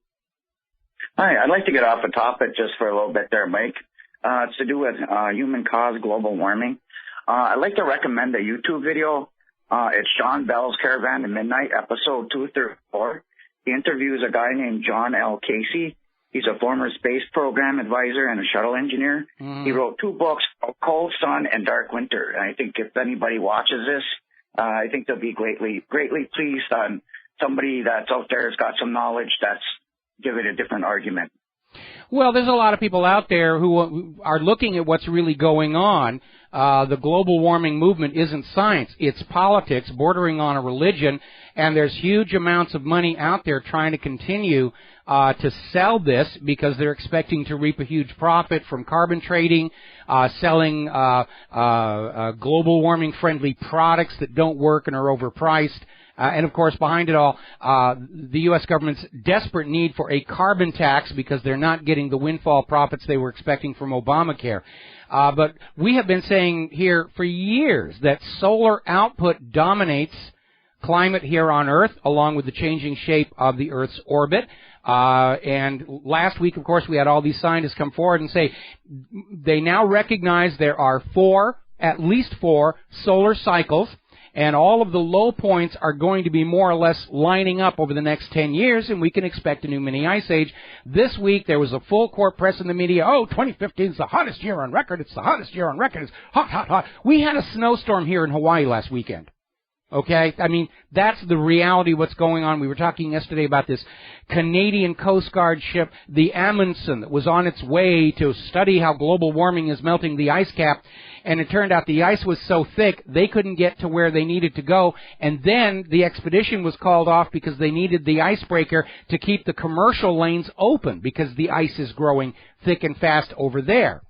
Hi, I'd like to get off the topic just for a little bit there, Mike. It's to do with human-caused global warming. I'd like to recommend a YouTube video. It's Sean Bell's Caravan to Midnight, episode 234. He interviews a guy named John L. Casey. He's a former space program advisor and a shuttle engineer. Mm-hmm. He wrote 2 books, Cold Sun and Dark Winter. And I think if anybody watches this, I think they'll be greatly pleased on somebody that's out there has got some knowledge that's giving a different argument. Well, there's a lot of people out there who are looking at what's really going on. The global warming movement isn't science. It's politics bordering on a religion, and there's huge amounts of money out there trying to continue to sell this because they're expecting to reap a huge profit from carbon trading, selling global warming-friendly products that don't work and are overpriced. And, of course, behind it all, the U.S. government's desperate need for a carbon tax because they're not getting the windfall profits they were expecting from Obamacare. But we have been saying here for years that solar output dominates climate here on Earth, along with the changing shape of the Earth's orbit. And last week, of course, we had all these scientists come forward and say they now recognize there are at least four solar cycles, and all of the low points are going to be more or less lining up over the next 10 years, and we can expect a new mini ice age. This week, there was a full court press in the media. 2015 is the hottest year on record. It's the hottest year on record. It's hot, hot, hot. We had a snowstorm here in Hawaii last weekend. Okay? I mean, that's the reality of what's going on. We were talking yesterday about this Canadian Coast Guard ship, the Amundsen, that was on its way to study how global warming is melting the ice cap. And it turned out the ice was so thick, they couldn't get to where they needed to go. And then the expedition was called off because they needed the icebreaker to keep the commercial lanes open because the ice is growing thick and fast over there.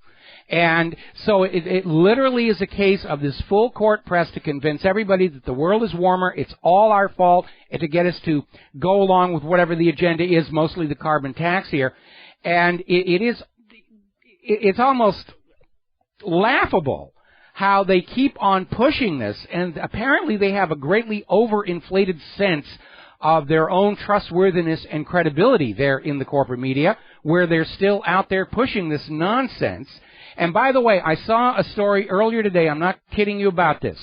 And so it literally is a case of this full court press to convince everybody that the world is warmer, it's all our fault, and to get us to go along with whatever the agenda is, mostly the carbon tax here. And it's almost laughable how they keep on pushing this, and apparently they have a greatly overinflated sense of their own trustworthiness and credibility there in the corporate media, where they're still out there pushing this nonsense. And by the way, I saw a story earlier today, I'm not kidding you about this.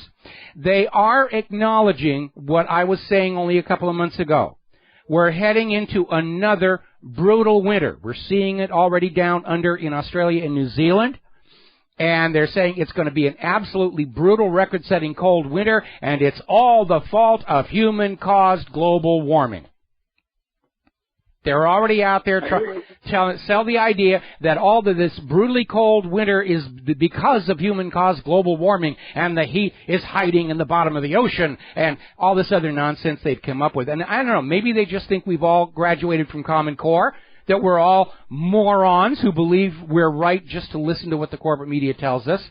They are acknowledging what I was saying only a couple of months ago. We're heading into another brutal winter. We're seeing it already down under in Australia and New Zealand. And they're saying it's going to be an absolutely brutal record-setting cold winter, and it's all the fault of human-caused global warming. They're already out there trying to sell the idea that all of this brutally cold winter is because of human-caused global warming, and the heat is hiding in the bottom of the ocean, and all this other nonsense they've come up with. And I don't know, maybe they just think we've all graduated from Common Core, that we're all morons who believe we're right just to listen to what the corporate media tells us.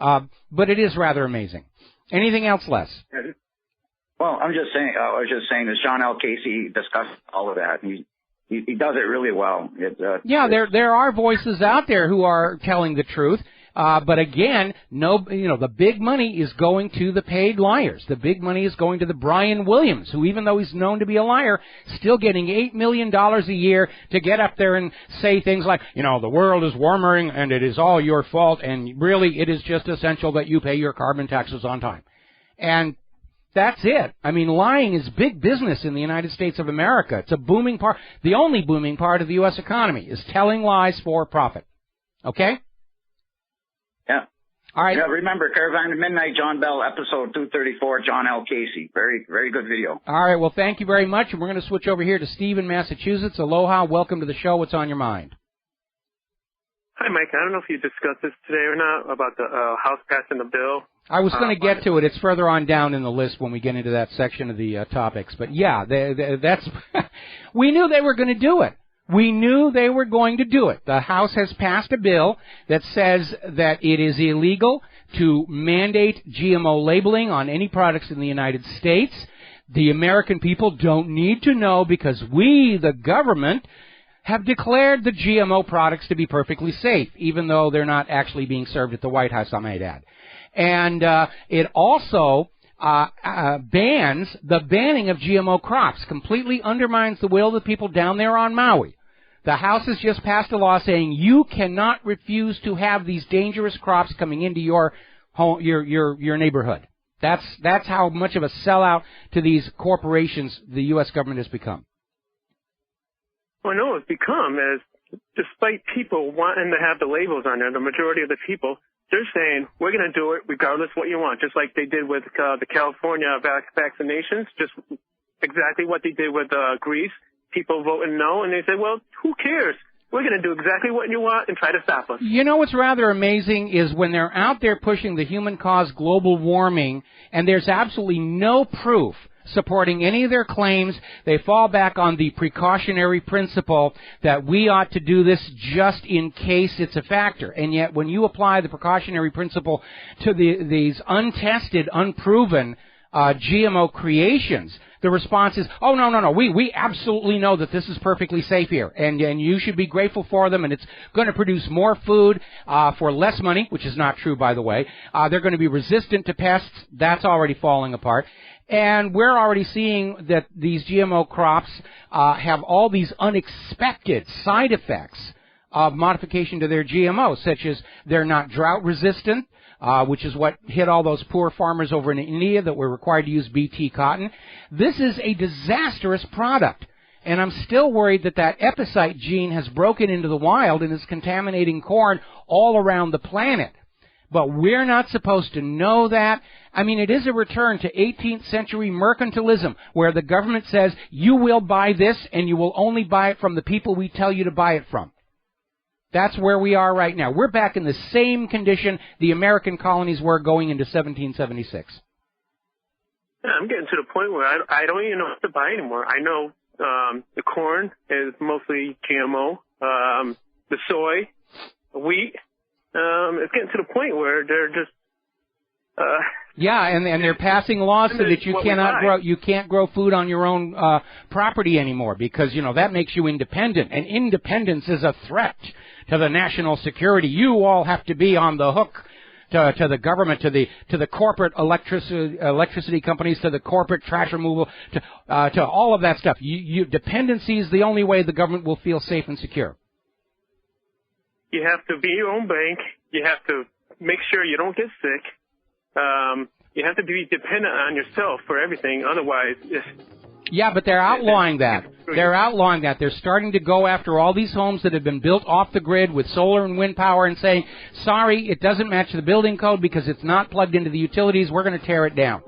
But it is rather amazing. Anything else, Les? Well, I was just saying that John L. Casey discussed all of that. He does it really well. There are voices out there who are telling the truth. But again, the big money is going to the paid liars. The big money is going to the Brian Williams, who, even though he's known to be a liar, still getting $8 million a year to get up there and say things like, the world is warming and it is all your fault, and really it is just essential that you pay your carbon taxes on time. And that's it. I mean, lying is big business in the United States of America. It's a booming part. The only booming part of the U.S. economy is telling lies for profit. Okay? Yeah. All right. Yeah, remember, Caravan of Midnight, John Bell, episode 234, John L. Casey. Very, very good video. All right. Well, thank you very much. And we're going to switch over here to Steve in Massachusetts. Aloha. Welcome to the show. What's on your mind? Hi, Mike. I don't know if you discussed this today or not about the House passing the bill. I was going to get to it. It's further on down in the list when we get into that section of the topics. But, yeah, that's we knew they were going to do it. We knew they were going to do it. The House has passed a bill that says that it is illegal to mandate GMO labeling on any products in the United States. The American people don't need to know because we, the government, have declared the GMO products to be perfectly safe, even though they're not actually being served at the White House, I might add. And it also bans the banning of GMO crops, completely undermines the will of the people down there on Maui. The House has just passed a law saying you cannot refuse to have these dangerous crops coming into your home, your neighborhood. That's how much of a sellout to these corporations the U.S. government has become. Well, no, it's become as, despite people wanting to have the labels on there, the majority of the people, they're saying, we're going to do it regardless what you want, just like they did with the California vaccinations, just exactly what they did with Greece. People voting no, and they say, well, who cares? We're going to do exactly what you want and try to stop us. You know what's rather amazing is when they're out there pushing the human-caused global warming, and there's absolutely no proof supporting any of their claims, they fall back on the precautionary principle that we ought to do this just in case it's a factor. And yet when you apply the precautionary principle to these untested, unproven GMO creations, the response is, oh, no, we absolutely know that this is perfectly safe here, and you should be grateful for them, and it's going to produce more food for less money, which is not true, by the way. They're going to be resistant to pests. That's already falling apart. And we're already seeing that these GMO crops have all these unexpected side effects of modification to their GMOs, such as they're not drought resistant, which is what hit all those poor farmers over in India that were required to use BT cotton. This is a disastrous product. And I'm still worried that epicite gene has broken into the wild and is contaminating corn all around the planet. But we're not supposed to know that. I mean, it is a return to 18th century mercantilism, where the government says, you will buy this, and you will only buy it from the people we tell you to buy it from. That's where we are right now. We're back in the same condition the American colonies were going into 1776. Yeah, I'm getting to the point where I don't even know what to buy anymore. I know the corn is mostly GMO, the soy, the wheat. It's getting to the point where they're just yeah, and they're passing laws so that you can't grow food on your own property anymore because that makes you independent, and independence is a threat to the national security. You all have to be on the hook to the government, to the corporate electricity companies, to the corporate trash removal, to all of that stuff. Dependency is the only way the government will feel safe and secure. You have to be your own bank. You have to make sure you don't get sick. You have to be dependent on yourself for everything. Otherwise, yeah, but they're outlawing that. They're outlawing that. They're starting to go after all these homes that have been built off the grid with solar and wind power and saying, sorry, it doesn't match the building code because it's not plugged into the utilities. We're going to tear it down.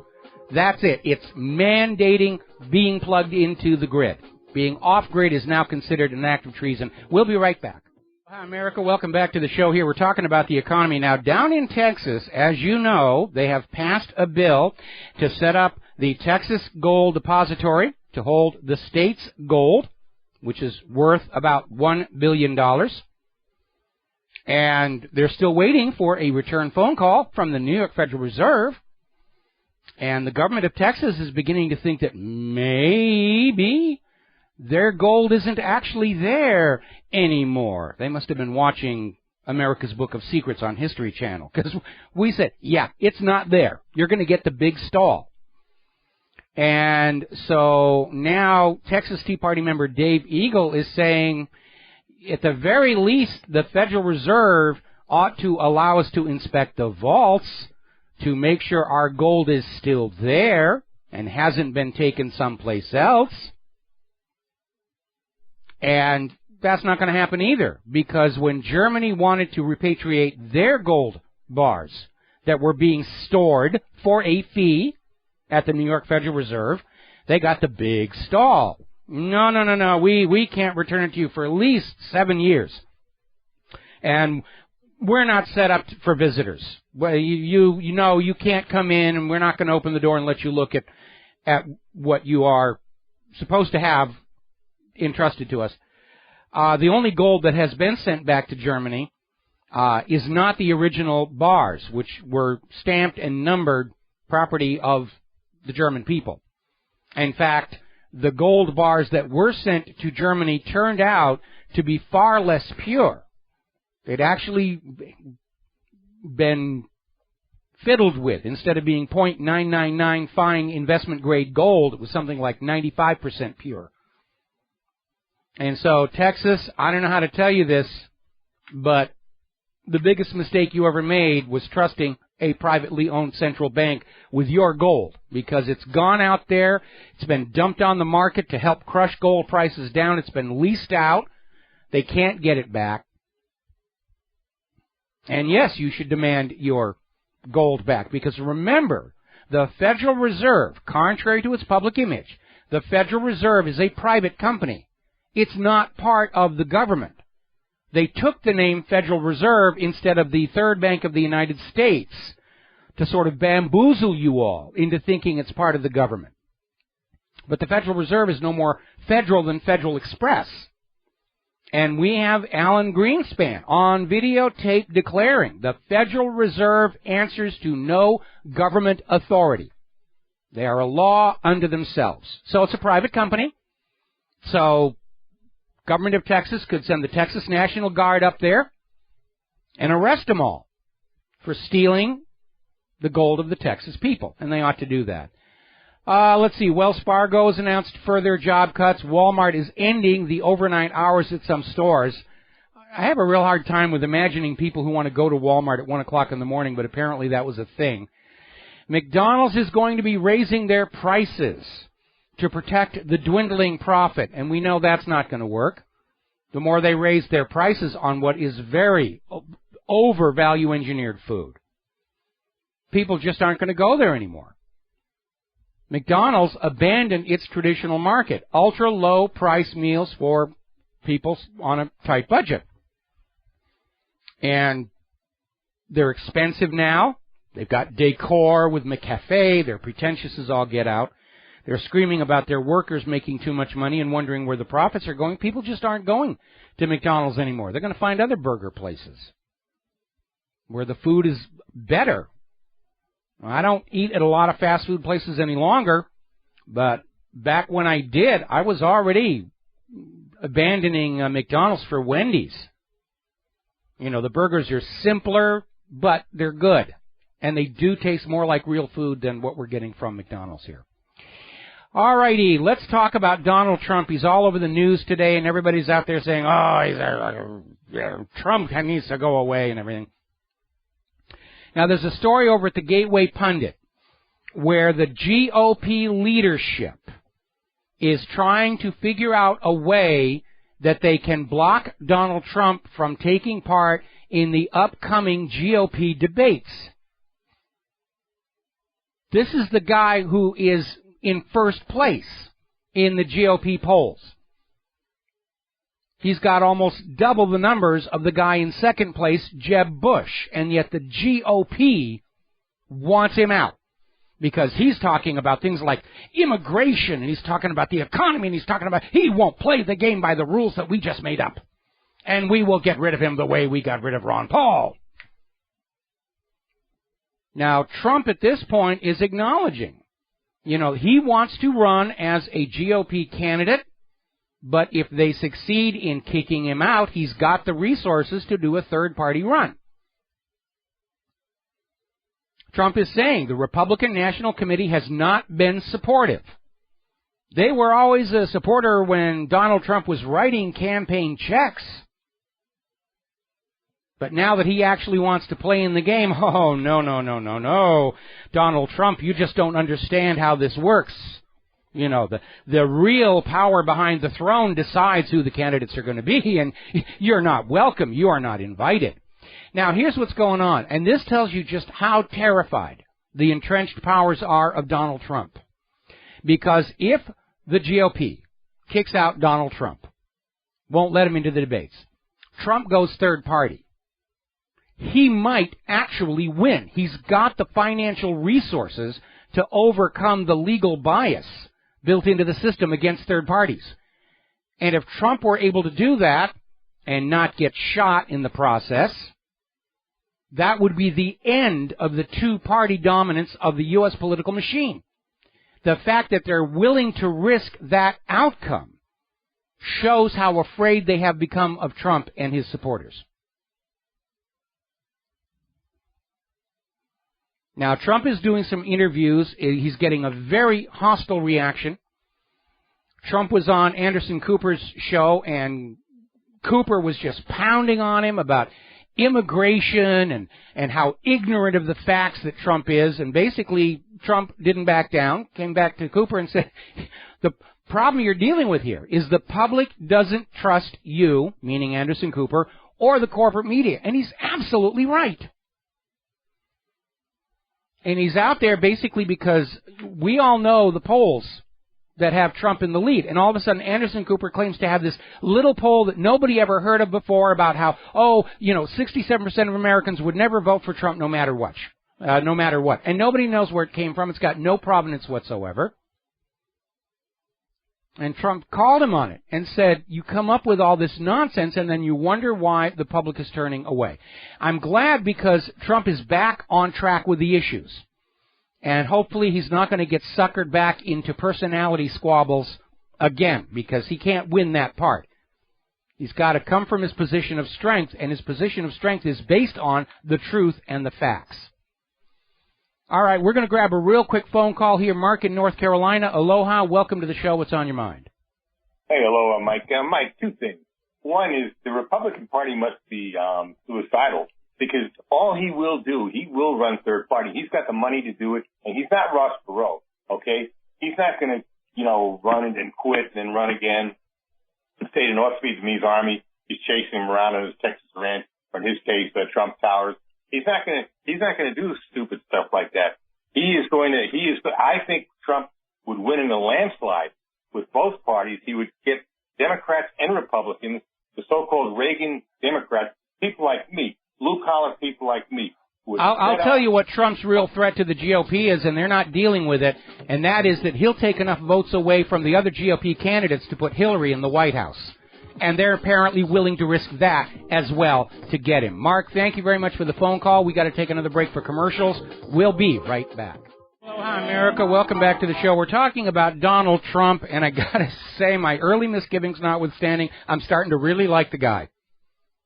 That's it. It's mandating being plugged into the grid. Being off-grid is now considered an act of treason. We'll be right back. Hi, America. Welcome back to the show here. We're talking about the economy. Now, down in Texas, as you know, they have passed a bill to set up the Texas Gold Depository to hold the state's gold, which is worth about $1 billion. And they're still waiting for a return phone call from the New York Federal Reserve. And the government of Texas is beginning to think that maybe their gold isn't actually there anymore. They must have been watching America's Book of Secrets on History Channel, because we said, yeah, it's not there. You're going to get the big stall. And so now Texas Tea Party member Dave Eagle is saying, at the very least, the Federal Reserve ought to allow us to inspect the vaults to make sure our gold is still there and hasn't been taken someplace else. And that's not going to happen either, because when Germany wanted to repatriate their gold bars that were being stored for a fee at the New York Federal Reserve, they got the big stall. No, we can't return it to you for at least 7 years. And we're not set up for visitors. Well, you know you can't come in, and we're not going to open the door and let you look at what you are supposed to have entrusted to us. The only gold that has been sent back to Germany is not the original bars, which were stamped and numbered property of the German people. In fact, the gold bars that were sent to Germany turned out to be far less pure. They'd actually been fiddled with. Instead of being .999 fine investment grade gold, it was something like 95% pure. And so, Texas, I don't know how to tell you this, but the biggest mistake you ever made was trusting a privately owned central bank with your gold, because it's gone out there, it's been dumped on the market to help crush gold prices down, it's been leased out, they can't get it back. And yes, you should demand your gold back, because remember, the Federal Reserve, contrary to its public image, the Federal Reserve is a private company. It's not part of the government. They took the name Federal Reserve instead of the Third Bank of the United States to sort of bamboozle you all into thinking it's part of the government. But the Federal Reserve is no more federal than Federal Express. And we have Alan Greenspan on videotape declaring the Federal Reserve answers to no government authority. They are a law unto themselves. So it's a private company. So government of Texas could send the Texas National Guard up there and arrest them all for stealing the gold of the Texas people. And they ought to do that. Let's see. Wells Fargo has announced further job cuts. Walmart is ending the overnight hours at some stores. I have a real hard time with imagining people who want to go to Walmart at 1 o'clock in the morning, but apparently that was a thing. McDonald's is going to be raising their prices to protect the dwindling profit, and we know that's not going to work. The more they raise their prices on what is very over-value engineered food, people just aren't going to go there anymore. McDonald's abandoned its traditional market, ultra-low price meals for people on a tight budget. And they're expensive now. They've got decor with McCafe. They're pretentious as all get out. They're screaming about their workers making too much money and wondering where the profits are going. People just aren't going to McDonald's anymore. They're going to find other burger places where the food is better. I don't eat at a lot of fast food places any longer, but back when I did, I was already abandoning McDonald's for Wendy's. You know, the burgers are simpler, but they're good. And they do taste more like real food than what we're getting from McDonald's here. All righty, let's talk about Donald Trump. He's all over the news today, and everybody's out there saying, Trump needs to go away and everything. Now, there's a story over at the Gateway Pundit where the GOP leadership is trying to figure out a way that they can block Donald Trump from taking part in the upcoming GOP debates. This is the guy who is in first place in the GOP polls. He's got almost double the numbers of the guy in second place, Jeb Bush, and yet the GOP wants him out because he's talking about things like immigration, and he's talking about the economy, and he's talking about he won't play the game by the rules that we just made up, and we will get rid of him the way we got rid of Ron Paul. Now, Trump at this point is acknowledging, he wants to run as a GOP candidate, But if they succeed in kicking him out, he's got the resources to do a third-party run. Trump is saying the Republican National Committee has not been supportive. They were always a supporter when Donald Trump was writing campaign checks. But now that he actually wants to play in the game, oh, no. Donald Trump, you just don't understand how this works. You know, the real power behind the throne decides who the candidates are going to be, and you're not welcome. You are not invited. Now, here's what's going on, and this tells you just how terrified the entrenched powers are of Donald Trump. Because if the GOP kicks out Donald Trump, won't let him into the debates, Trump goes third party, he might actually win. He's got the financial resources to overcome the legal bias built into the system against third parties. And if Trump were able to do that and not get shot in the process, that would be the end of the two-party dominance of the U.S. political machine. The fact that they're willing to risk that outcome shows how afraid they have become of Trump and his supporters. Now, Trump is doing some interviews. He's getting a very hostile reaction. Trump was on Anderson Cooper's show, and Cooper was just pounding on him about immigration and how ignorant of the facts that Trump is. And basically, Trump didn't back down, came back to Cooper and said, the problem you're dealing with here is the public doesn't trust you, meaning Anderson Cooper, or the corporate media. And he's absolutely right. And he's out there basically because we all know the polls that have Trump in the lead. And all of a sudden, Anderson Cooper claims to have this little poll that nobody ever heard of before about how, 67% of Americans would never vote for Trump no matter what. And nobody knows where it came from. It's got no provenance whatsoever. And Trump called him on it and said, you come up with all this nonsense and then you wonder why the public is turning away. I'm glad because Trump is back on track with the issues. And hopefully he's not going to get suckered back into personality squabbles again, because he can't win that part. He's got to come from his position of strength, and his position of strength is based on the truth and the facts. All right, we're going to grab a real quick phone call here. Mark in North Carolina. Aloha. Welcome to the show. What's on your mind? Hey, aloha, Mike. Mike, two things. One is the Republican Party must be suicidal, because all he will do, he will run third party. He's got the money to do it, and he's not Ross Perot, okay? He's not going to, run and quit and then run again. Say to North Vietnamese army, he's chasing him around in his Texas ranch, or in his case, Trump Towers. He's not going to do stupid stuff like that. I think Trump would win in a landslide with both parties. He would get Democrats and Republicans, the so-called Reagan Democrats, people like me, blue-collar people like me. I'll tell you what Trump's real threat to the GOP is, and they're not dealing with it, and that is that he'll take enough votes away from the other GOP candidates to put Hillary in the White House. And they're apparently willing to risk that as well to get him. Mark, thank you very much for the phone call. We got to take another break for commercials. We'll be right back. Aloha, America. Welcome back to the show. We're talking about Donald Trump, and I got to say, my early misgivings notwithstanding, I'm starting to really like the guy.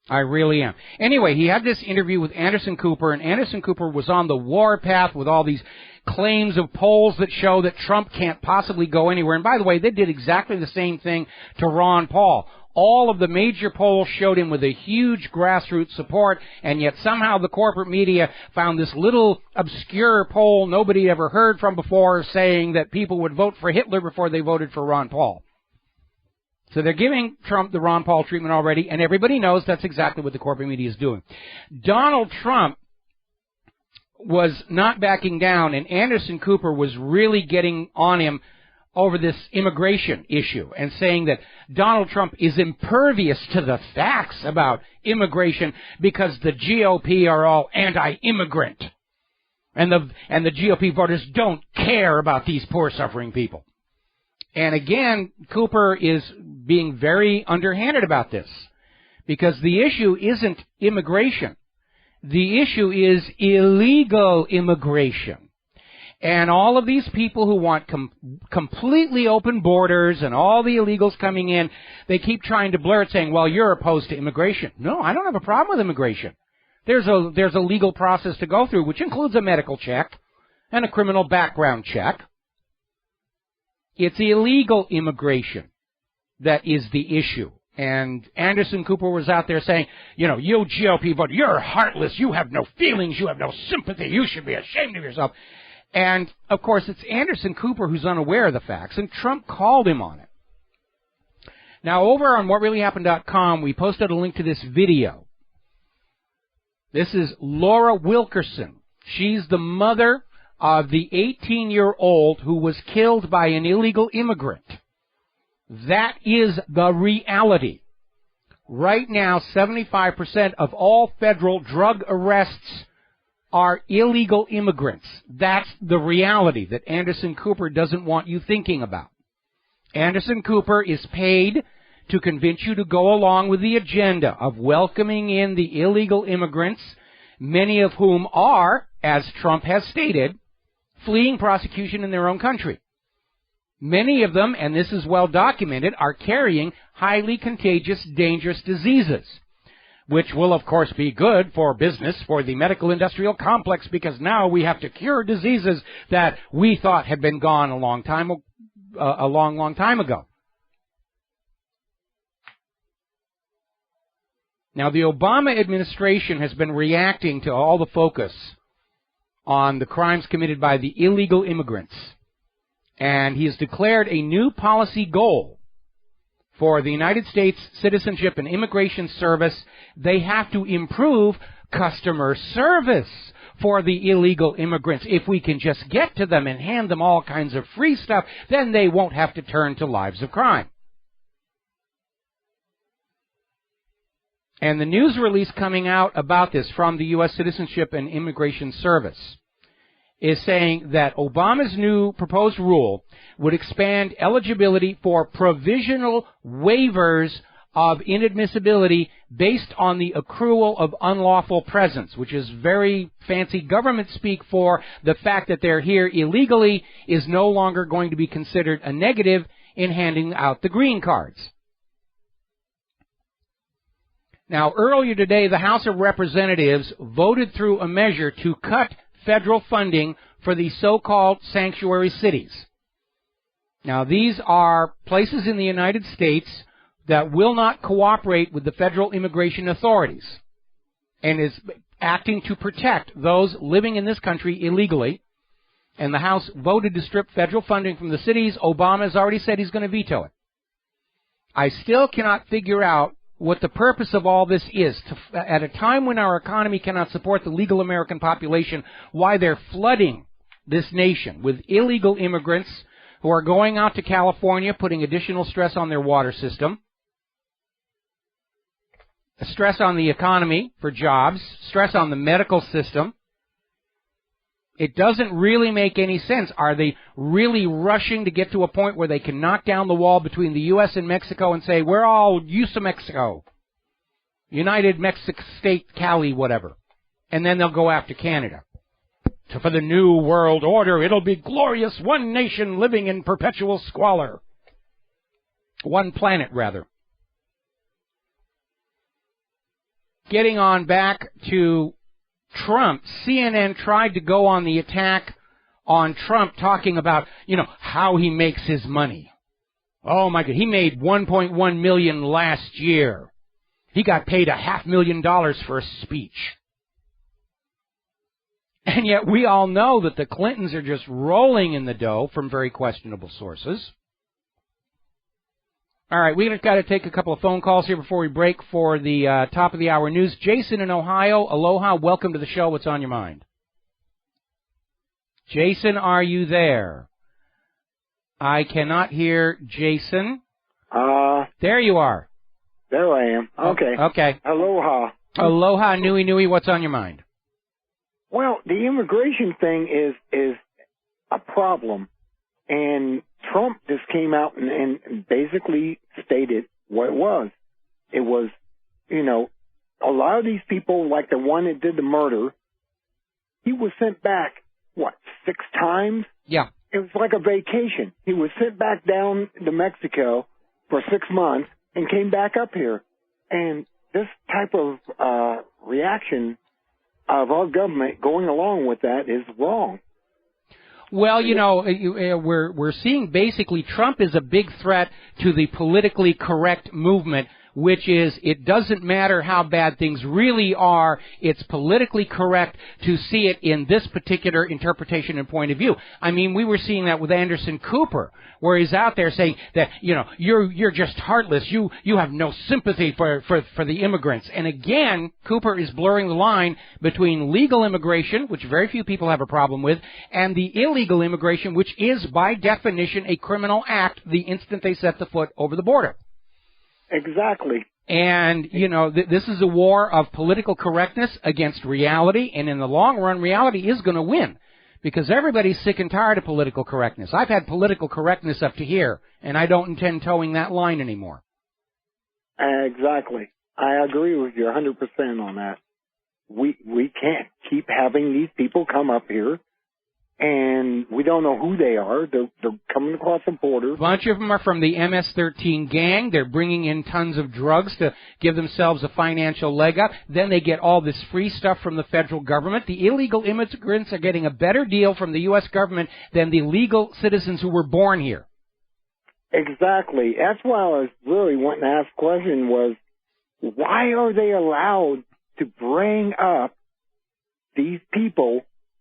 I really am. Anyway, he had this interview with Anderson Cooper, and Anderson Cooper was on the warpath with all these claims of polls that show that Trump can't possibly go anywhere. And by the way, they did exactly the same thing to Ron Paul. All of the major polls showed him with a huge grassroots support, and yet somehow the corporate media found this little obscure poll nobody ever heard from before saying that people would vote for Hitler before they voted for Ron Paul. So they're giving Trump the Ron Paul treatment already, and everybody knows that's exactly what the corporate media is doing. Donald Trump was not backing down, and Anderson Cooper was really getting on him over this immigration issue and saying that Donald Trump is impervious to the facts about immigration because the GOP are all anti-immigrant. And the GOP voters don't care about these poor, suffering people. And again, Cooper is being very underhanded about this because the issue isn't immigration. The issue is illegal immigration. And all of these people who want completely open borders and all the illegals coming in, they keep trying to blur it, saying, well, you're opposed to immigration. No, I don't have a problem with immigration. There's a legal process to go through, which includes a medical check and a criminal background check. It's illegal immigration that is the issue. And Anderson Cooper was out there saying, you GOP vote, you're heartless, you have no feelings, you have no sympathy, you should be ashamed of yourself. And, of course, it's Anderson Cooper who's unaware of the facts, and Trump called him on it. Now, over on WhatReallyHappened.com, we posted a link to this video. This is Laura Wilkerson. She's the mother of the 18-year-old who was killed by an illegal immigrant. That is the reality. Right now, 75% of all federal drug arrests are illegal immigrants. That's the reality that Anderson Cooper doesn't want you thinking about. Anderson Cooper is paid to convince you to go along with the agenda of welcoming in the illegal immigrants, many of whom are, as Trump has stated, fleeing prosecution in their own country. Many of them, and this is well documented, are carrying highly contagious, dangerous diseases, which will, of course, be good for business, for the medical industrial complex, because now we have to cure diseases that we thought had been gone a long time ago. Now, the Obama administration has been reacting to all the focus on the crimes committed by the illegal immigrants, and he has declared a new policy goal for the United States Citizenship and Immigration Service. They have to improve customer service for the illegal immigrants. If we can just get to them and hand them all kinds of free stuff, then they won't have to turn to lives of crime. And the news release coming out about this from the U.S. Citizenship and Immigration Service is saying that Obama's new proposed rule would expand eligibility for provisional waivers of inadmissibility based on the accrual of unlawful presence, which is very fancy government speak for the fact that they're here illegally is no longer going to be considered a negative in handing out the green cards. Now, earlier today, the House of Representatives voted through a measure to cut federal funding for the so-called sanctuary cities. Now, these are places in the United States that will not cooperate with the federal immigration authorities and is acting to protect those living in this country illegally. And the House voted to strip federal funding from the cities. Obama has already said he's going to veto it. I still cannot figure out what the purpose of all this is. At a time when our economy cannot support the legal American population, why they're flooding this nation with illegal immigrants who are going out to California, putting additional stress on their water system, stress on the economy for jobs, stress on the medical system. It doesn't really make any sense. Are they really rushing to get to a point where they can knock down the wall between the U.S. and Mexico and say, we're all used to Mexico, United Mexico State, Cali, whatever, and then they'll go after Canada. So for the new world order, it'll be glorious, one nation living in perpetual squalor. One planet, rather. Getting on back to Trump, CNN tried to go on the attack on Trump, talking about, how he makes his money. Oh my God, he made $1.1 million last year. He got paid $500,000 for a speech. And yet we all know that the Clintons are just rolling in the dough from very questionable sources. All right, we've got to take a couple of phone calls here before we break for the top of the hour news. Jason in Ohio, aloha, welcome to the show. What's on your mind? Jason, are you there? I cannot hear Jason. There you are. There I am. Okay. Okay. Aloha. Aloha, nui nui, what's on your mind? Well, the immigration thing is a problem, and Trump just came out and basically stated what it was. It was, a lot of these people, like the one that did the murder, he was sent back 6 times? Yeah. It was like a vacation. He was sent back down to Mexico for 6 months and came back up here. And this type of reaction of our government going along with that is wrong. Well, we're seeing basically Trump is a big threat to the politically correct movement, which is it doesn't matter how bad things really are, it's politically correct to see it in this particular interpretation and point of view. I mean, we were seeing that with Anderson Cooper, where he's out there saying that, you're just heartless, you have no sympathy for the immigrants. And again, Cooper is blurring the line between legal immigration, which very few people have a problem with, and the illegal immigration, which is by definition a criminal act the instant they set the foot over the border. Exactly. And, this is a war of political correctness against reality, and in the long run, reality is going to win, because everybody's sick and tired of political correctness. I've had political correctness up to here, and I don't intend towing that line anymore. Exactly. I agree with you 100% on that. We can't keep having these people come up here, and we don't know who they are. They're coming across the border. A bunch of them are from the MS-13 gang. They're bringing in tons of drugs to give themselves a financial leg up. Then they get all this free stuff from the federal government. The illegal immigrants are getting a better deal from the U.S. government than the legal citizens who were born here. Exactly. That's why I was really wanting to ask the question was, why are they allowed to bring up these people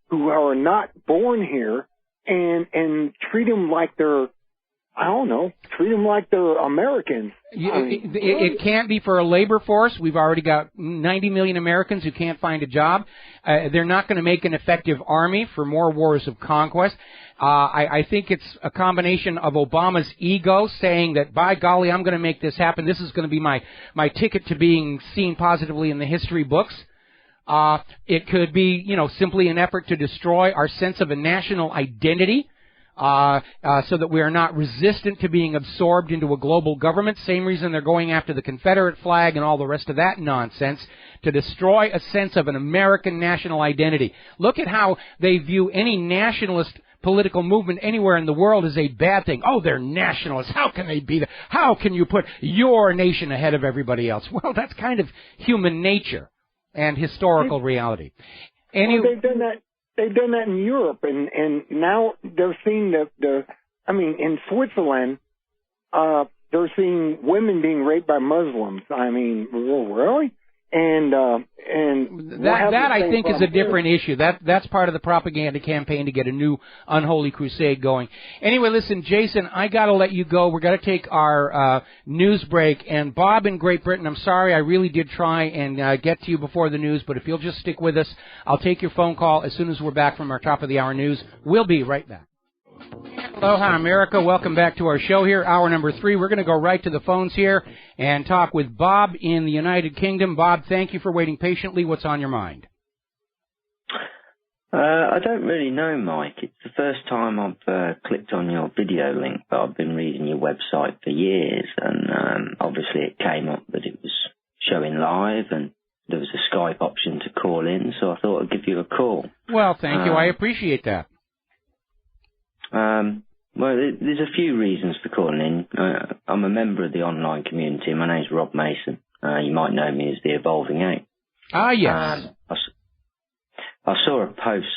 who are not born here and treat them like they're, treat them like they're Americans? It can't be for a labor force. We've already got 90 million Americans who can't find a job. They're not going to make an effective army for more wars of conquest. I think it's a combination of Obama's ego saying that, by golly, I'm going to make this happen. This is going to be my ticket to being seen positively in the history books. It could be, simply an effort to destroy our sense of a national identity, so that we are not resistant to being absorbed into a global government. Same reason they're going after the Confederate flag and all the rest of that nonsense, to destroy a sense of an American national identity. Look at how they view any nationalist political movement anywhere in the world as a bad thing. Oh, they're nationalists. How can they be that? How can you put your nation ahead of everybody else? Well, that's kind of human nature and historical reality. They've done that. They've done that in Europe, and now they're seeing in Switzerland, they're seeing women being raped by Muslims. I mean, really? And that I think is a different issue. That's part of the propaganda campaign to get a new unholy crusade going. Anyway, listen, Jason, I got to let you go. We're going to take our news break. And Bob in Great Britain, I'm sorry, I really did try and get to you before the news, but if you'll just stick with us, I'll take your phone call as soon as we're back from our top of the hour news. We'll be right back. Aloha, America. Welcome back to our show here, hour number 3. We're going to go right to the phones here and talk with Bob in the United Kingdom. Bob, thank you for waiting patiently. What's on your mind? I don't really know, Mike. It's the first time I've clicked on your video link, but I've been reading your website for years, and obviously it came up that it was showing live, and there was a Skype option to call in, so I thought I'd give you a call. Well, thank you. I appreciate that. Well, there's a few reasons for calling in. I'm a member of the online community. My name's Rob Mason. You might know me as the Evolving Ape. Ah, yes. I saw a post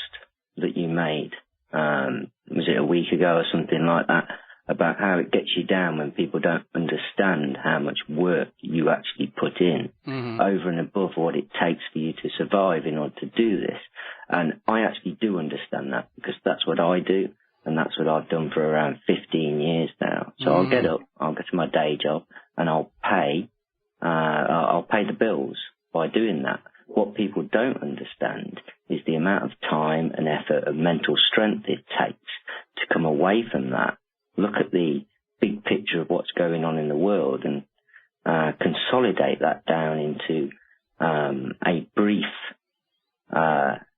that you made, was it a week ago or something like that, about how it gets you down when people don't understand how much work you actually put in over and above what it takes for you to survive in order to do this. And I actually do understand that, because that's what I do. And that's what I've done for around 15 years now. So I'll get up, I'll go to my day job, and I'll pay the bills by doing that. What people don't understand is the amount of time and effort and mental strength it takes to come away from that, look at the big picture of what's going on in the world, and consolidate that down into a brief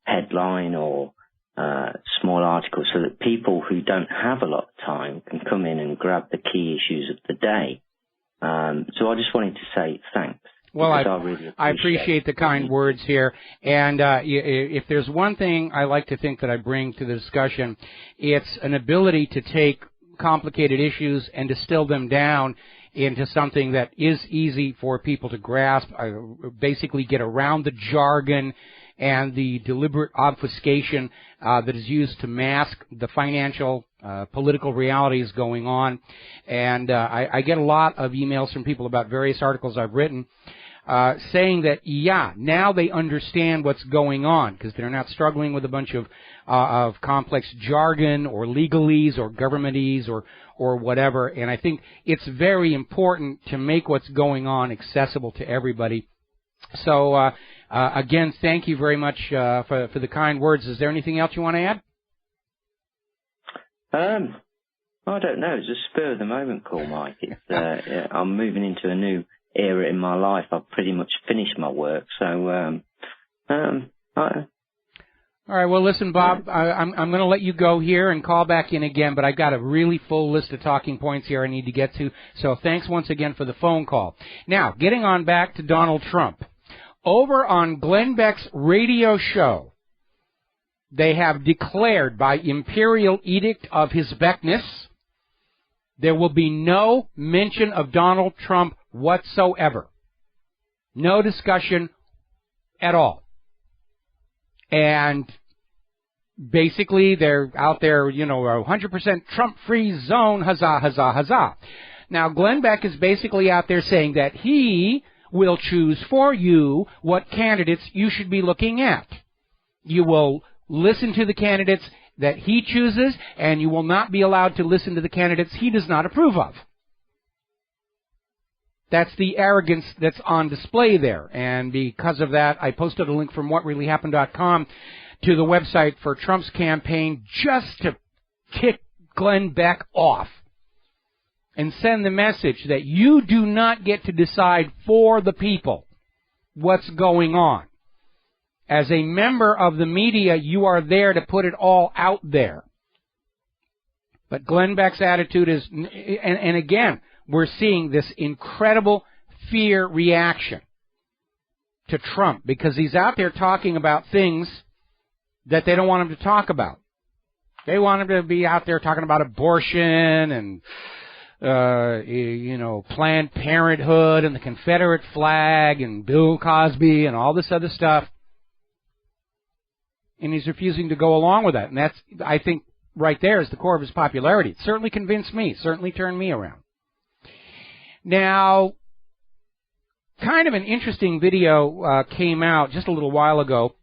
headline or small article, so that people who don't have a lot of time can come in and grab the key issues of the day. So I just wanted to say thanks. Well, Really I appreciate the kind words here. And if there's one thing I like to think that I bring to the discussion, it's an ability to take complicated issues and distill them down into something that is easy for people to grasp, basically get around the jargon and the deliberate obfuscation that is used to mask the financial, political realities going on. And I get a lot of emails from people about various articles I've written saying that, yeah, now they understand what's going on because they're not struggling with a bunch of complex jargon or legalese or governmentese or whatever. And I think it's very important to make what's going on accessible to everybody. So, again, thank you very much for the kind words. Is there anything else you want to add? I don't know. It's a spur of the moment call, Mike. It's, I'm moving into a new era in my life. I've pretty much finished my work, so all right, well, listen, Bob, I'm going to let you go here and call back in again, but I've got a really full list of talking points here I need to get to, so thanks once again for the phone call. Now, getting on back to Donald Trump. Over on Glenn Beck's radio show, they have declared by imperial edict of his Beckness, there will be no mention of Donald Trump whatsoever. No discussion at all. And basically, they're out there, a 100% Trump-free zone, huzzah, huzzah, huzzah. Now, Glenn Beck is basically out there saying that he will choose for you what candidates you should be looking at. You will listen to the candidates that he chooses, and you will not be allowed to listen to the candidates he does not approve of. That's the arrogance that's on display there. And because of that, I posted a link from WhatReallyHappened.com to the website for Trump's campaign just to kick Glenn Beck off and send the message that you do not get to decide for the people what's going on. As a member of the media, you are there to put it all out there. But Glenn Beck's attitude is, and again, we're seeing this incredible fear reaction to Trump because he's out there talking about things that they don't want him to talk about. They want him to be out there talking about abortion and, Planned Parenthood and the Confederate flag and Bill Cosby and all this other stuff. And he's refusing to go along with that. And that's, I think, right there is the core of his popularity. It certainly convinced me, certainly turned me around. Now, kind of an interesting video came out just a little while ago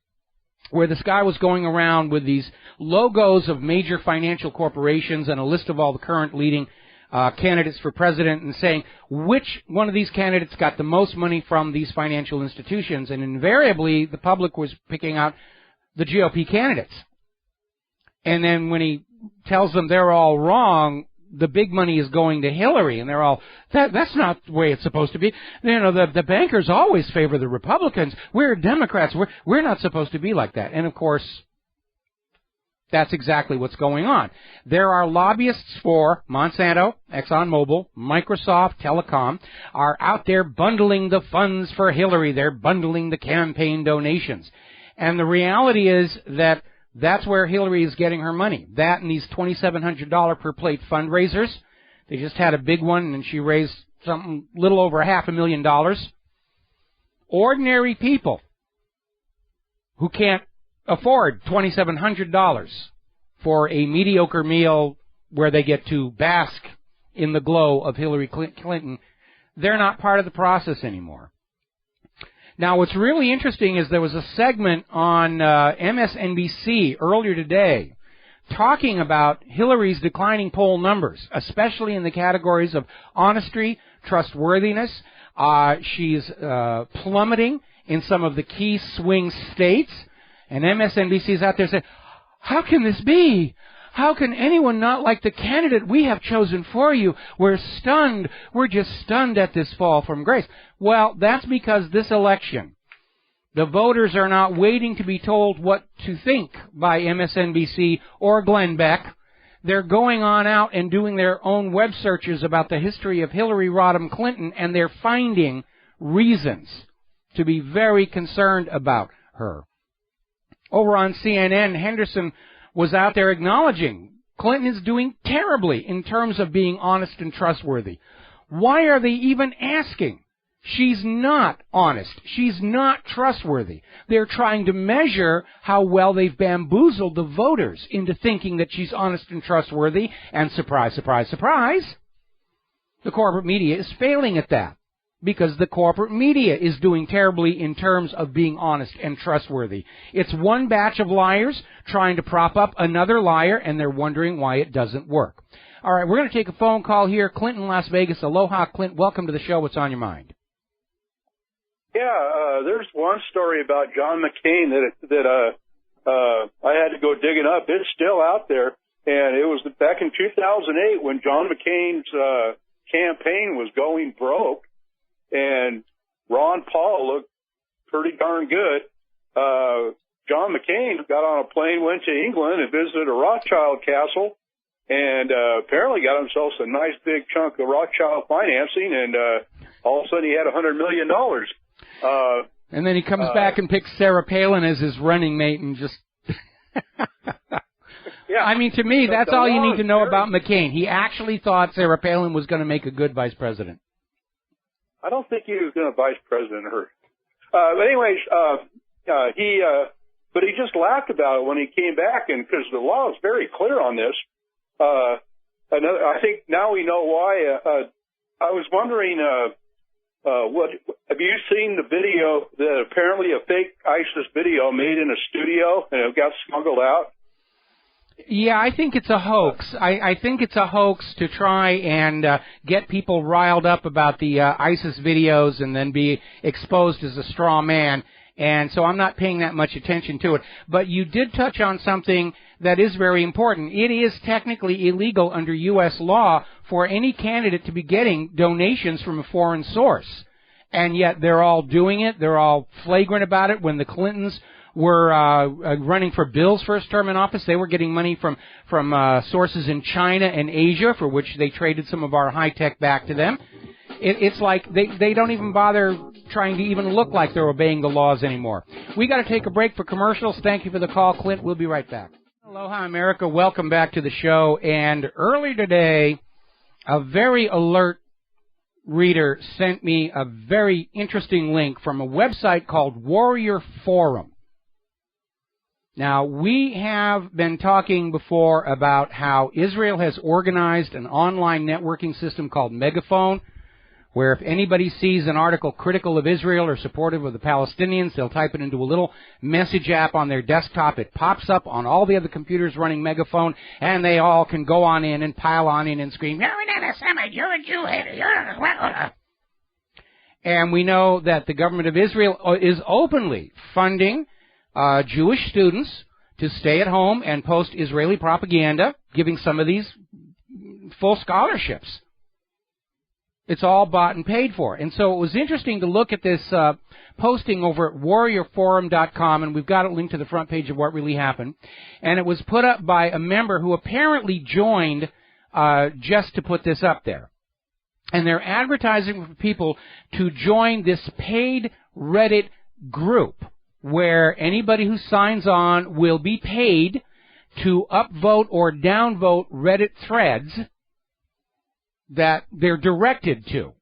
where this guy was going around with these logos of major financial corporations and a list of all the current leading candidates for president and saying which one of these candidates got the most money from these financial institutions. And invariably, the public was picking out the GOP candidates. And then when he tells them they're all wrong, the big money is going to Hillary, and they're all, that's not the way it's supposed to be. The bankers always favor the Republicans. We're Democrats. We're not supposed to be like that. And, of course, that's exactly what's going on. There are lobbyists for Monsanto, ExxonMobil, Microsoft, Telecom, are out there bundling the funds for Hillary. They're bundling the campaign donations. And the reality is that that's where Hillary is getting her money. That and these $2,700 per plate fundraisers. They just had a big one, and she raised something little over $500,000. Ordinary people who can't afford $2,700 for a mediocre meal where they get to bask in the glow of Hillary Clinton, they're not part of the process anymore. Now, what's really interesting is there was a segment on MSNBC earlier today talking about Hillary's declining poll numbers, especially in the categories of honesty, trustworthiness. She's plummeting in some of the key swing states. And MSNBC is out there saying, how can this be? How can anyone not like the candidate we have chosen for you? We're stunned. We're just stunned at this fall from grace. Well, that's because this election, the voters are not waiting to be told what to think by MSNBC or Glenn Beck. They're going on out and doing their own web searches about the history of Hillary Rodham Clinton, and they're finding reasons to be very concerned about her. Over on CNN, Henderson was out there acknowledging Clinton is doing terribly in terms of being honest and trustworthy. Why are they even asking? She's not honest. She's not trustworthy. They're trying to measure how well they've bamboozled the voters into thinking that she's honest and trustworthy, and surprise, surprise, surprise, the corporate media is failing at that. Because the corporate media is doing terribly in terms of being honest and trustworthy. It's one batch of liars trying to prop up another liar, and they're wondering why it doesn't work. All right, we're going to take a phone call here. Clint in Las Vegas. Aloha, Clint. Welcome to the show. What's on your mind? Yeah, there's one story about John McCain that I had to go digging up. It's still out there, and it was back in 2008 when John McCain's campaign was going broke. And Ron Paul looked pretty darn good. John McCain got on a plane, went to England, and visited a Rothschild castle, and apparently got himself a nice big chunk of Rothschild financing, and all of a sudden he had $100 million. And then he comes back and picks Sarah Palin as his running mate and just... Yeah. I mean, to me, that's all you need to know about McCain. He actually thought Sarah Palin was going to make a good vice president. I don't think he was going to vice president her. Anyways, but he just laughed about it when he came back, and because the law is very clear on this. I think now we know why. I was wondering, what have you seen the video that apparently a fake ISIS video made in a studio and it got smuggled out? Yeah, I think it's a hoax. I think it's a hoax to try and get people riled up about the ISIS videos and then be exposed as a straw man. And so I'm not paying that much attention to it. But you did touch on something that is very important. It is technically illegal under U.S. law for any candidate to be getting donations from a foreign source. And yet they're all doing it. They're all flagrant about it. When the Clintons were running for Bill's first term in office, they were getting money from sources in China and Asia, for which they traded some of our high-tech back to them. It's like they don't even bother trying to even look like they're obeying the laws anymore. We got to take a break for commercials. Thank you for the call, Clint. We'll be right back. Aloha, America. Welcome back to the show. And early today, a very alert reader sent me a very interesting link from a website called Warrior Forum. Now, we have been talking before about how Israel has organized an online networking system called Megaphone, where if anybody sees an article critical of Israel or supportive of the Palestinians, they'll type it into a little message app on their desktop. It pops up on all the other computers running Megaphone, and they all can go on in and pile on in and scream, "You're an anti-Semite, you're a Jew hater, you're a..." And we know that the government of Israel is openly funding Jewish students to stay at home and post Israeli propaganda, giving some of these full scholarships. It's all bought and paid for. And so it was interesting to look at this posting over at warriorforum.com, and we've got it linked to the front page of What Really Happened. And it was put up by a member who apparently joined just to put this up there. And they're advertising for people to join this paid Reddit group, where anybody who signs on will be paid to upvote or downvote Reddit threads that they're directed to.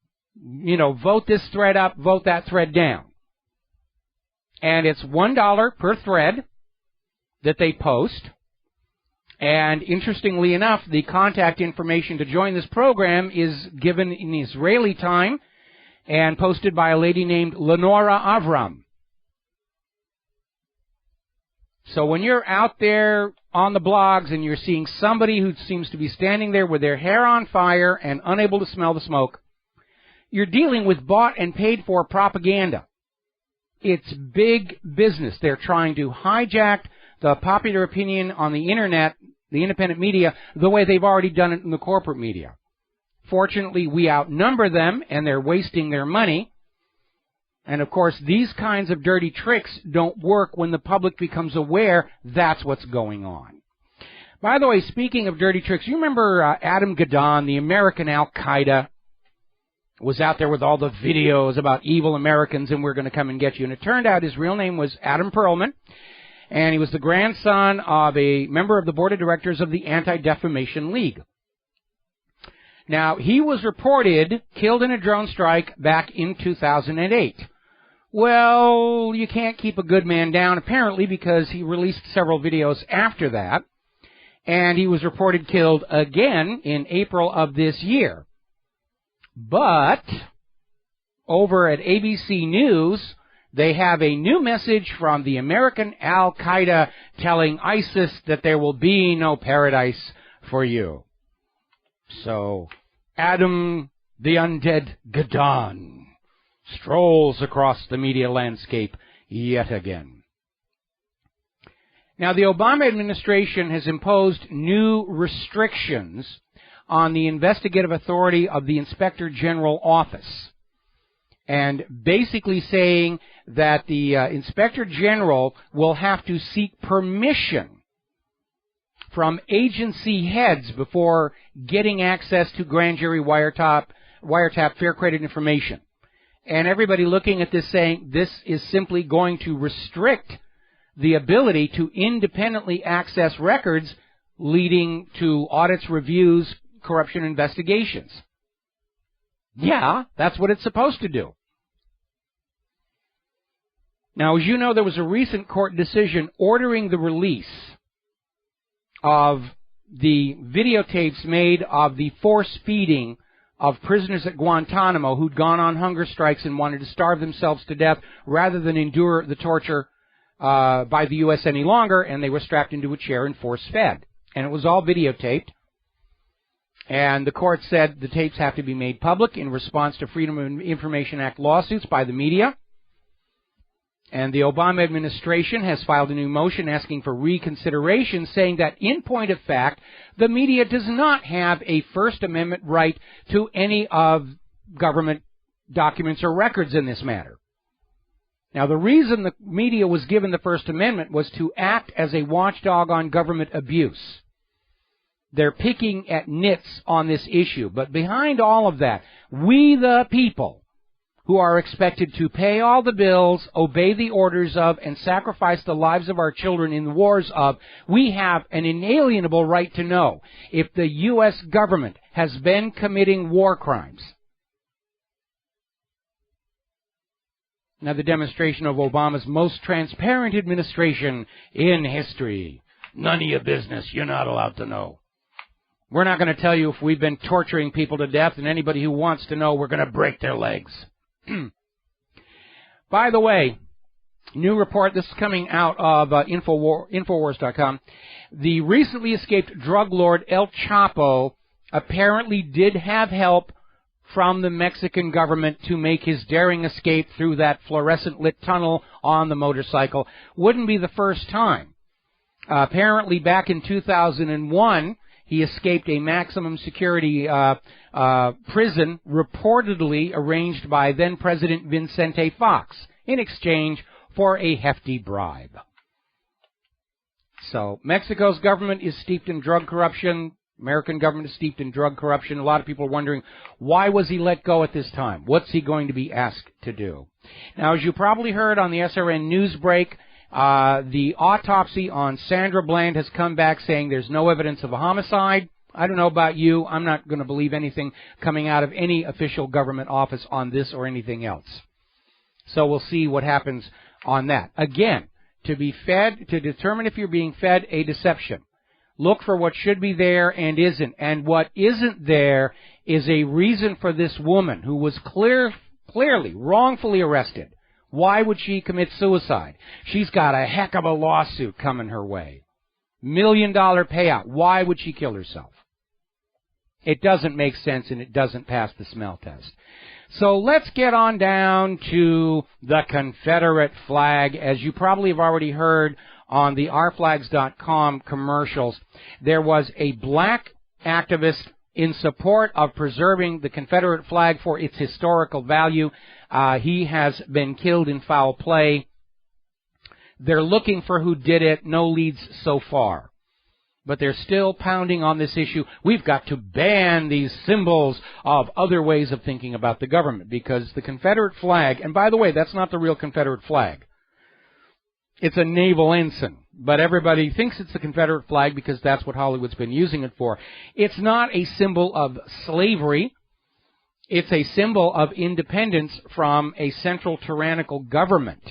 You know, vote this thread up, vote that thread down. And it's $1 per thread that they post. And interestingly enough, the contact information to join this program is given in Israeli time and posted by a lady named Lenora Avram. So when you're out there on the blogs and you're seeing somebody who seems to be standing there with their hair on fire and unable to smell the smoke, you're dealing with bought and paid for propaganda. It's big business. They're trying to hijack the popular opinion on the Internet, the independent media, the way they've already done it in the corporate media. Fortunately, we outnumber them, and they're wasting their money. And, of course, these kinds of dirty tricks don't work when the public becomes aware that's what's going on. By the way, speaking of dirty tricks, you remember Adam Gadon, the American Al-Qaeda? was out there with all the videos about evil Americans and we're going to come and get you. And it turned out his real name was Adam Perlman, and he was the grandson of a member of the board of directors of the Anti-Defamation League. Now, he was reported killed in a drone strike back in 2008. Well, you can't keep a good man down, apparently, because he released several videos after that, and he was reported killed again in April of this year. But over at ABC News, they have a new message from the American Al-Qaeda telling ISIS that there will be no paradise for you. So, Adam the Undead Gadon strolls across the media landscape yet again. Now, the Obama administration has imposed new restrictions on the investigative authority of the Inspector General Office, and basically saying that the Inspector General will have to seek permission from agency heads before getting access to grand jury wiretap fair credit information. And everybody looking at this saying this is simply going to restrict the ability to independently access records, leading to audits, reviews, corruption investigations. Yeah, that's what it's supposed to do. Now, as you know, there was a recent court decision ordering the release of the videotapes made of the force feeding of prisoners at Guantanamo who'd gone on hunger strikes and wanted to starve themselves to death rather than endure the torture by the U.S. any longer, and they were strapped into a chair and force-fed. And it was all videotaped. And the court said the tapes have to be made public in response to Freedom of Information Act lawsuits by the media. And the Obama administration has filed a new motion asking for reconsideration, saying that in point of fact, the media does not have a First Amendment right to any of government documents or records in this matter. Now, the reason the media was given the First Amendment was to act as a watchdog on government abuse. They're picking at nits on this issue. But behind all of that, we the people, who are expected to pay all the bills, obey the orders of, and sacrifice the lives of our children in the wars of, we have an inalienable right to know if the U.S. government has been committing war crimes. Now, the demonstration of Obama's most transparent administration in history. None of your business. You're not allowed to know. We're not going to tell you if we've been torturing people to death, and anybody who wants to know, we're going to break their legs. By the way, new report, this is coming out of INFOWARS.com. The recently escaped drug lord El Chapo apparently did have help from the Mexican government to make his daring escape through that fluorescent lit tunnel on the motorcycle. Wouldn't be the first time. Apparently back in 2001, he escaped a maximum security prison reportedly arranged by then-President Vincent Fox in exchange for a hefty bribe. So Mexico's government is steeped in drug corruption. American government is steeped in drug corruption. A lot of people are wondering, why was he let go at this time? What's he going to be asked to do? Now, as you probably heard on the SRN news break, the autopsy on Sandra Bland has come back saying there's no evidence of a homicide. I don't know about you. I'm not going to believe anything coming out of any official government office on this or anything else. So we'll see what happens on that. Again, to determine if you're being fed a deception, look for what should be there and isn't. And what isn't there is a reason for this woman who was clearly wrongfully arrested. Why would she commit suicide? She's got a heck of a lawsuit coming her way. $1 million payout. Why would she kill herself? It doesn't make sense, and it doesn't pass the smell test. So let's get on down to the Confederate flag. As you probably have already heard on the ourflags.com commercials, there was a black activist in support of preserving the Confederate flag for its historical value. He has been killed in foul play. They're looking for who did it. No leads so far. But they're still pounding on this issue. We've got to ban these symbols of other ways of thinking about the government, because the Confederate flag, and by the way, that's not the real Confederate flag. It's a naval ensign, but everybody thinks it's the Confederate flag because that's what Hollywood's been using it for. It's not a symbol of slavery. It's a symbol of independence from a central tyrannical government.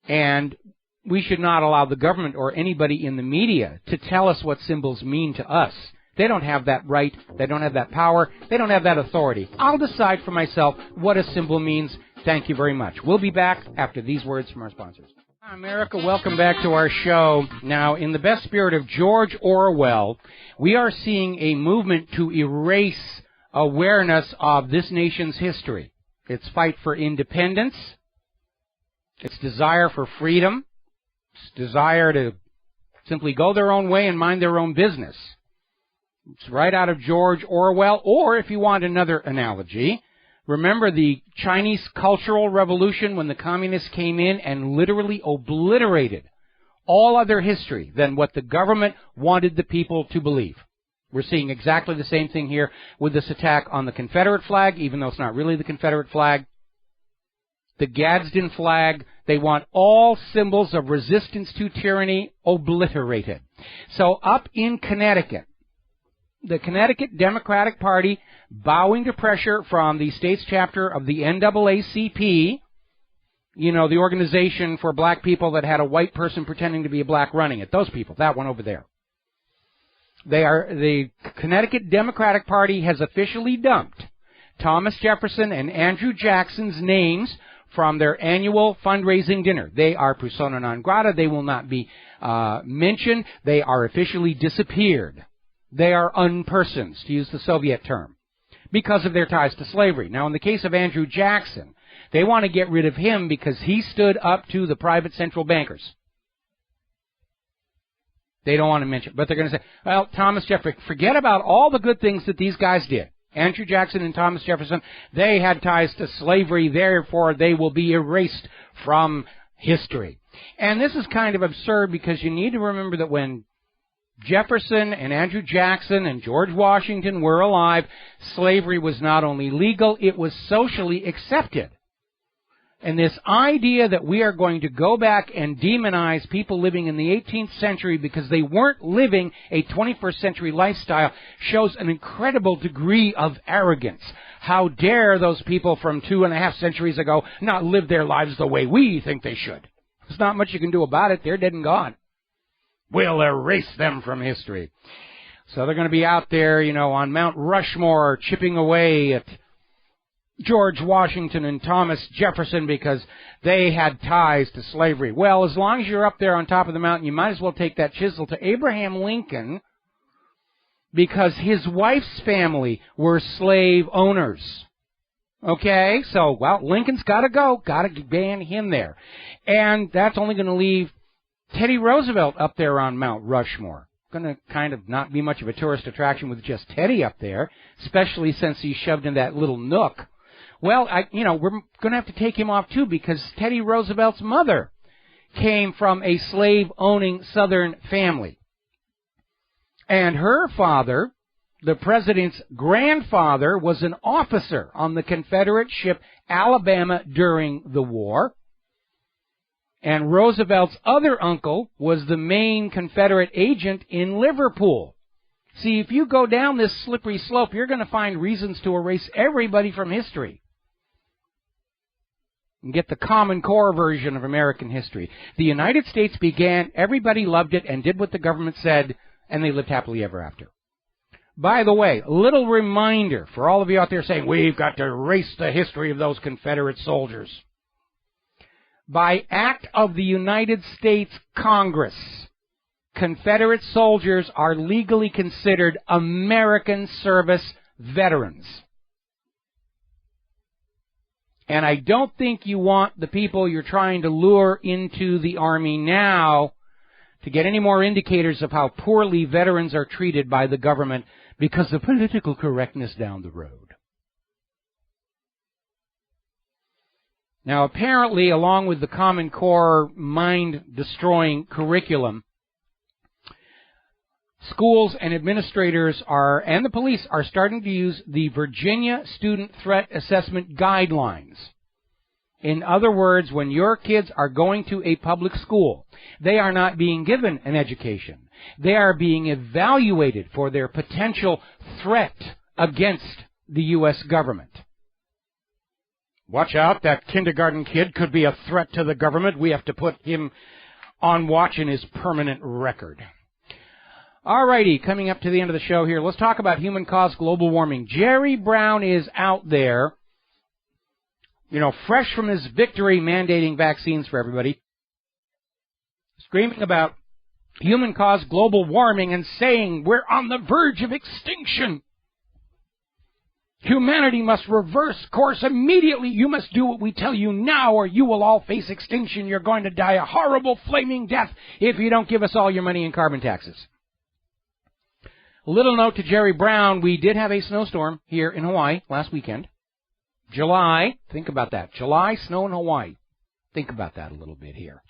And we should not allow the government or anybody in the media to tell us what symbols mean to us. They don't have that right. They don't have that power. They don't have that authority. I'll decide for myself what a symbol means. Thank you very much. We'll be back after these words from our sponsors. Hi, America, welcome back to our show. Now, in the best spirit of George Orwell, we are seeing a movement to erase awareness of this nation's history. Its fight for independence, its desire for freedom, desire to simply go their own way and mind their own business. It's right out of George Orwell. Or, if you want another analogy, remember the Chinese Cultural Revolution when the communists came in and literally obliterated all other history than what the government wanted the people to believe. We're seeing exactly the same thing here with this attack on the Confederate flag, even though it's not really the Confederate flag. The Gadsden flag, they want all symbols of resistance to tyranny obliterated. So up in Connecticut, the Connecticut Democratic Party, bowing to pressure from the state's chapter of the NAACP, you know, the organization for black people that had a white person pretending to be a black running it, those people, that one over there. The Connecticut Democratic Party has officially dumped Thomas Jefferson and Andrew Jackson's names from their annual fundraising dinner. They are persona non grata. They will not be mentioned. They are officially disappeared. They are unpersons, to use the Soviet term, because of their ties to slavery. Now, in the case of Andrew Jackson, they want to get rid of him because he stood up to the private central bankers. They don't want to mention, but they're going to say, well, Thomas Jefferson, forget about all the good things that these guys did. Andrew Jackson and Thomas Jefferson, they had ties to slavery, therefore they will be erased from history. And this is kind of absurd because you need to remember that when Jefferson and Andrew Jackson and George Washington were alive, slavery was not only legal, it was socially accepted. And this idea that we are going to go back and demonize people living in the 18th century because they weren't living a 21st century lifestyle shows an incredible degree of arrogance. How dare those people from 2.5 centuries ago not live their lives the way we think they should? There's not much you can do about it. They're dead and gone. We'll erase them from history. So they're going to be out there, you know, on Mount Rushmore chipping away at George Washington and Thomas Jefferson because they had ties to slavery. Well, as long as you're up there on top of the mountain, you might as well take that chisel to Abraham Lincoln because his wife's family were slave owners. Okay? So, well, Lincoln's got to go. Got to ban him there. And that's only going to leave Teddy Roosevelt up there on Mount Rushmore. Going to kind of not be much of a tourist attraction with just Teddy up there, especially since he's shoved in that little nook. Well, we're going to have to take him off, too, because Teddy Roosevelt's mother came from a slave-owning Southern family. And her father, the president's grandfather, was an officer on the Confederate ship Alabama during the war. And Roosevelt's other uncle was the main Confederate agent in Liverpool. See, if you go down this slippery slope, you're going to find reasons to erase everybody from history and get the Common Core version of American history. The United States began, everybody loved it and did what the government said, and they lived happily ever after. By the way, a little reminder for all of you out there saying, we've got to erase the history of those Confederate soldiers. By act of the United States Congress, Confederate soldiers are legally considered American service veterans. And I don't think you want the people you're trying to lure into the Army now to get any more indicators of how poorly veterans are treated by the government because of political correctness down the road. Now, apparently, along with the Common Core mind-destroying curriculum, schools and administrators and the police are starting to use the Virginia Student Threat Assessment Guidelines. In other words, when your kids are going to a public school, they are not being given an education. They are being evaluated for their potential threat against the U.S. government. Watch out, that kindergarten kid could be a threat to the government. We have to put him on watch in his permanent record. All righty, coming up to the end of the show here, let's talk about human-caused global warming. Jerry Brown is out there, fresh from his victory mandating vaccines for everybody, screaming about human-caused global warming and saying we're on the verge of extinction. Humanity must reverse course immediately. You must do what we tell you now or you will all face extinction. You're going to die a horrible flaming death if you don't give us all your money in carbon taxes. Little note to Jerry Brown, we did have a snowstorm here in Hawaii last weekend. July, think about that. July, snow in Hawaii. Think about that a little bit here.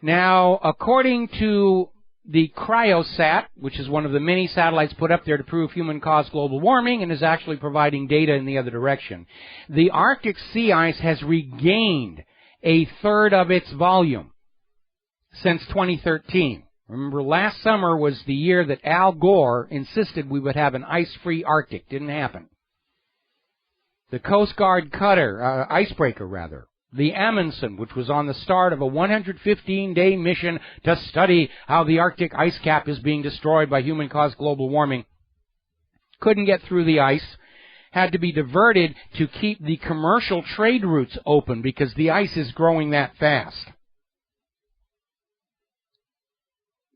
Now, according to the Cryosat, which is one of the many satellites put up there to prove human-caused global warming and is actually providing data in the other direction, the Arctic sea ice has regained a third of its volume since 2013. Remember, last summer was the year that Al Gore insisted we would have an ice-free Arctic. Didn't happen. The Coast Guard cutter, icebreaker rather, the Amundsen, which was on the start of a 115-day mission to study how the Arctic ice cap is being destroyed by human-caused global warming, couldn't get through the ice, had to be diverted to keep the commercial trade routes open because the ice is growing that fast.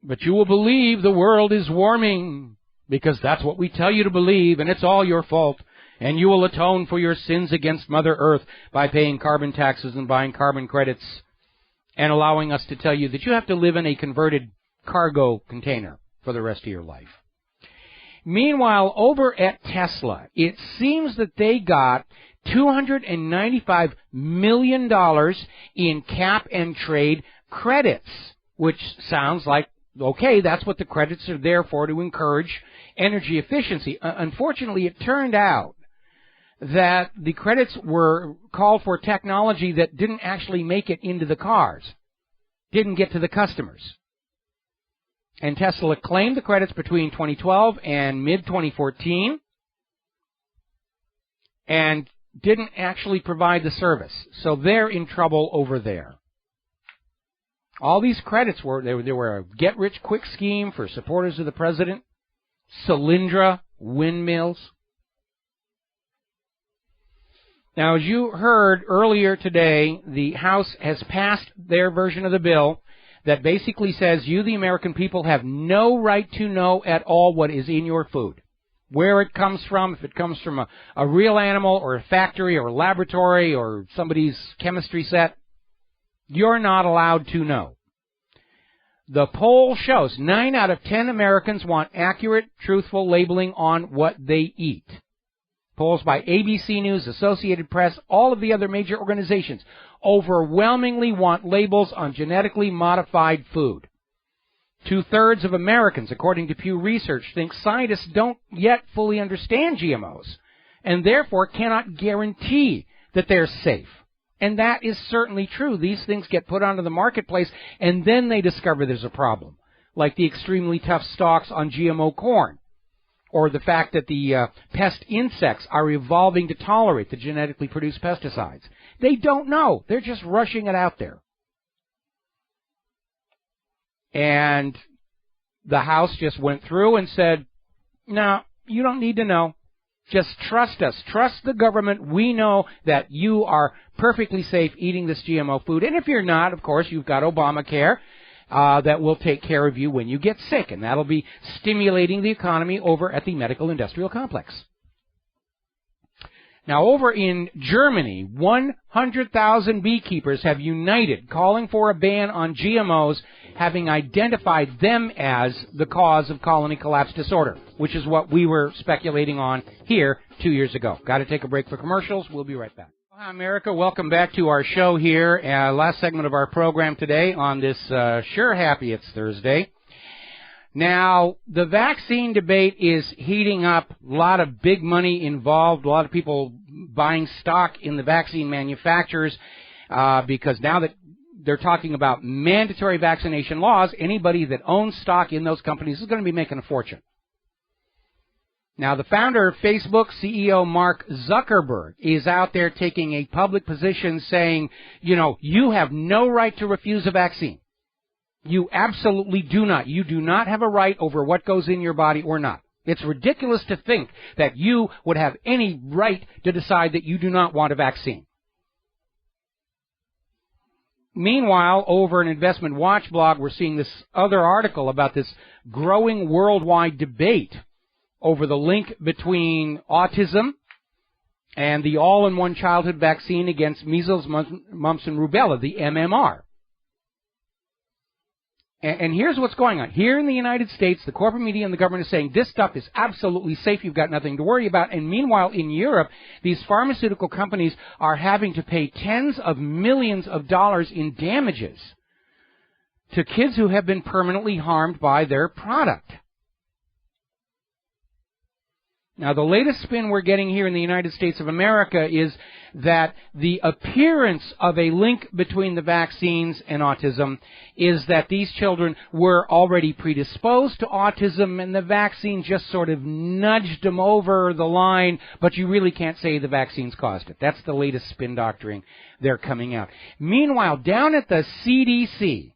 But you will believe the world is warming because that's what we tell you to believe, and it's all your fault. And you will atone for your sins against Mother Earth by paying carbon taxes and buying carbon credits and allowing us to tell you that you have to live in a converted cargo container for the rest of your life. Meanwhile, over at Tesla, it seems that they got $295 million in cap and trade credits, which sounds like, okay, that's what the credits are there for, to encourage energy efficiency. Unfortunately, it turned out that the credits were called for technology that didn't actually make it into the cars, didn't get to the customers. And Tesla claimed the credits between 2012 and mid-2014 and didn't actually provide the service. So they're in trouble over there. All these credits were a get-rich-quick scheme for supporters of the president, Solyndra windmills. Now, as you heard earlier today, the House has passed their version of the bill that basically says you, the American people, have no right to know at all what is in your food. Where it comes from, if it comes from a real animal or a factory or a laboratory or somebody's chemistry set, you're not allowed to know. The poll shows 9 out of 10 Americans want accurate, truthful labeling on what they eat. Polls by ABC News, Associated Press, all of the other major organizations overwhelmingly want labels on genetically modified food. 2/3 of Americans, according to Pew Research, think scientists don't yet fully understand GMOs and therefore cannot guarantee that they're safe. And that is certainly true. These things get put onto the marketplace and then they discover there's a problem, like the extremely tough stalks on GMO corn, or the fact that the pest insects are evolving to tolerate the genetically produced pesticides. They don't know. They're just rushing it out there. And the House just went through and said, no, you don't need to know. Just trust us. Trust the government. We know that you are perfectly safe eating this GMO food. And if you're not, of course, you've got Obamacare that will take care of you when you get sick. And that'll be stimulating the economy over at the medical industrial complex. Now, over in Germany, 100,000 beekeepers have united, calling for a ban on GMOs, having identified them as the cause of colony collapse disorder, which is what we were speculating on here 2 years ago. Got to take a break for commercials. We'll be right back. Hi, America. Welcome back to our show here. Last segment of our program today on this Sure Happy It's Thursday. Now, the vaccine debate is heating up. A lot of big money involved. A lot of people buying stock in the vaccine manufacturers because now that they're talking about mandatory vaccination laws, anybody that owns stock in those companies is going to be making a fortune. Now, the founder of Facebook, CEO Mark Zuckerberg, is out there taking a public position saying, you have no right to refuse a vaccine. You absolutely do not. You do not have a right over what goes in your body or not. It's ridiculous to think that you would have any right to decide that you do not want a vaccine. Meanwhile, over an Investment Watch blog, we're seeing this other article about this growing worldwide debate over the link between autism and the all-in-one childhood vaccine against measles, mumps, and rubella, the MMR. And here's what's going on. Here in the United States, the corporate media and the government is saying this stuff is absolutely safe. You've got nothing to worry about. And meanwhile, in Europe, these pharmaceutical companies are having to pay tens of millions of dollars in damages to kids who have been permanently harmed by their product. Now, the latest spin we're getting here in the United States of America is that the appearance of a link between the vaccines and autism is that these children were already predisposed to autism and the vaccine just sort of nudged them over the line, but you really can't say the vaccines caused it. That's the latest spin doctoring they're coming out. Meanwhile, down at the CDC,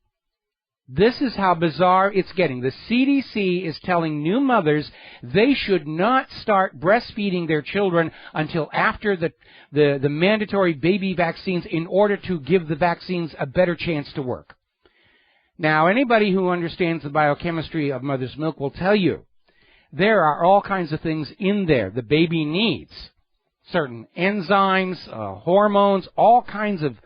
this is how bizarre it's getting. The CDC is telling new mothers they should not start breastfeeding their children until after the mandatory baby vaccines in order to give the vaccines a better chance to work. Now, anybody who understands the biochemistry of mother's milk will tell you there are all kinds of things in there the baby needs. Certain enzymes, hormones, all kinds of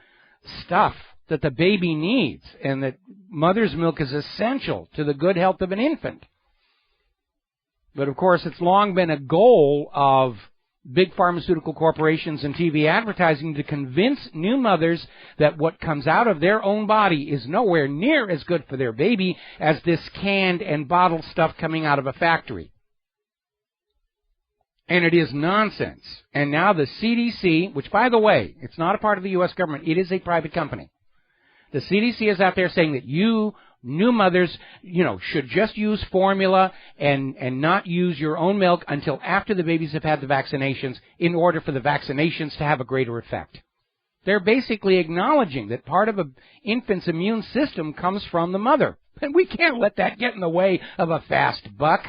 stuff that the baby needs, and that mother's milk is essential to the good health of an infant. But of course, it's long been a goal of big pharmaceutical corporations and TV advertising to convince new mothers that what comes out of their own body is nowhere near as good for their baby as this canned and bottled stuff coming out of a factory. And it is nonsense. And now the CDC, which, by the way, it's not a part of the U.S. government, it is a private company. The CDC is out there saying that you, new mothers, should just use formula and not use your own milk until after the babies have had the vaccinations in order for the vaccinations to have a greater effect. They're basically acknowledging that part of an infant's immune system comes from the mother. And we can't let that get in the way of a fast buck.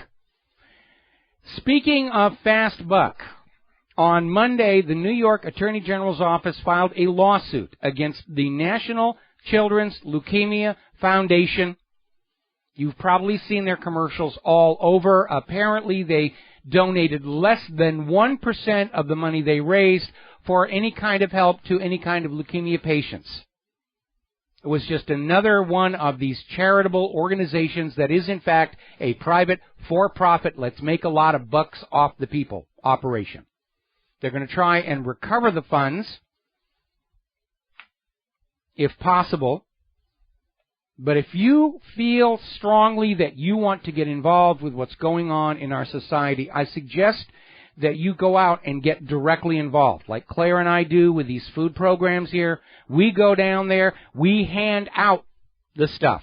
Speaking of fast buck, on Monday, the New York Attorney General's office filed a lawsuit against the National Children's Leukemia Foundation. You've probably seen their commercials all over. Apparently, they donated less than 1% of the money they raised for any kind of help to any kind of leukemia patients. It was just another one of these charitable organizations that is, in fact, a private, for-profit, let's make a lot of bucks off the people operation. They're going to try and recover the funds, if possible. But if you feel strongly that you want to get involved with what's going on in our society, I suggest that you go out and get directly involved, like Claire and I do with these food programs here. We go down there, we hand out the stuff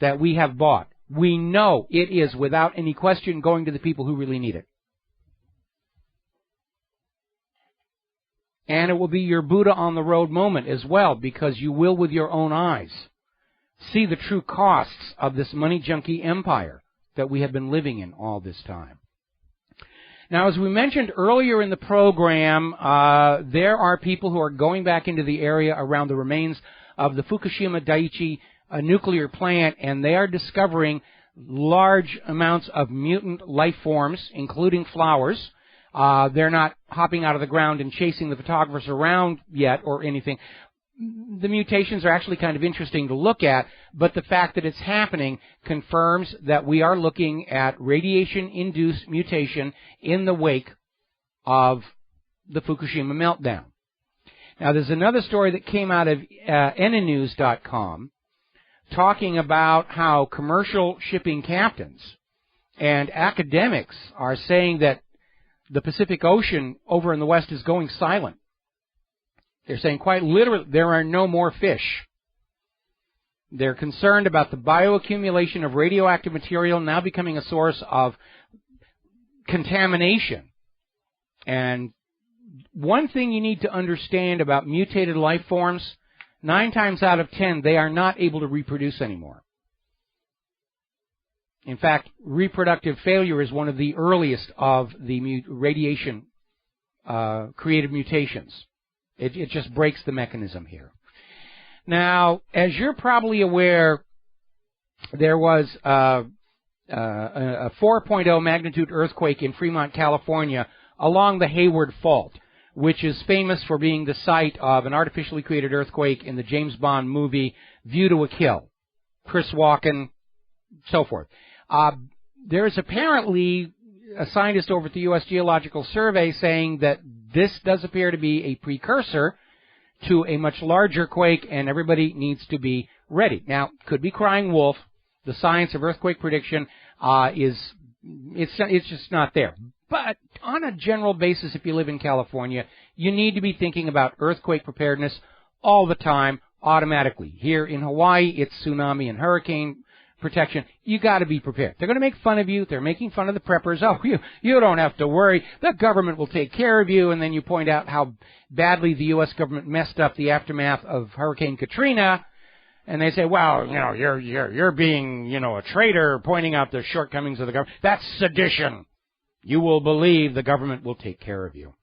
that we have bought. We know it is, without any question, going to the people who really need it. And it will be your Buddha on the road moment as well, because you will, with your own eyes, see the true costs of this money junkie empire that we have been living in all this time. Now, as we mentioned earlier in the program, there are people who are going back into the area around the remains of the Fukushima Daiichi nuclear plant, and they are discovering large amounts of mutant life forms, including flowers. They're not hopping out of the ground and chasing the photographers around yet or anything. The mutations are actually kind of interesting to look at, but the fact that it's happening confirms that we are looking at radiation-induced mutation in the wake of the Fukushima meltdown. Now, there's another story that came out of NNews.com talking about how commercial shipping captains and academics are saying that the Pacific Ocean over in the West is going silent. They're saying quite literally there are no more fish. They're concerned about the bioaccumulation of radioactive material now becoming a source of contamination. And one thing you need to understand about mutated life forms, 9 times out of 10, they are not able to reproduce anymore. In fact, reproductive failure is one of the earliest of the radiation created mutations. It just breaks the mechanism here. Now, as you're probably aware, there was a 4.0 magnitude earthquake in Fremont, California, along the Hayward Fault, which is famous for being the site of an artificially created earthquake in the James Bond movie View to a Kill. Chris Walken, so forth. There is apparently a scientist over at the U.S. Geological Survey saying that this does appear to be a precursor to a much larger quake, and everybody needs to be ready. Now, could be crying wolf. The science of earthquake prediction it's just not there. But on a general basis, if you live in California, you need to be thinking about earthquake preparedness all the time, automatically. Here in Hawaii, it's tsunami and hurricane protection. You got to be prepared. They're going to make fun of you. They're making fun of the preppers. Oh, you don't have to worry. The government will take care of you. And then you point out how badly the U.S. government messed up the aftermath of Hurricane Katrina. And they say, well, you're being, a traitor, pointing out the shortcomings of the government. That's sedition. You will believe the government will take care of you.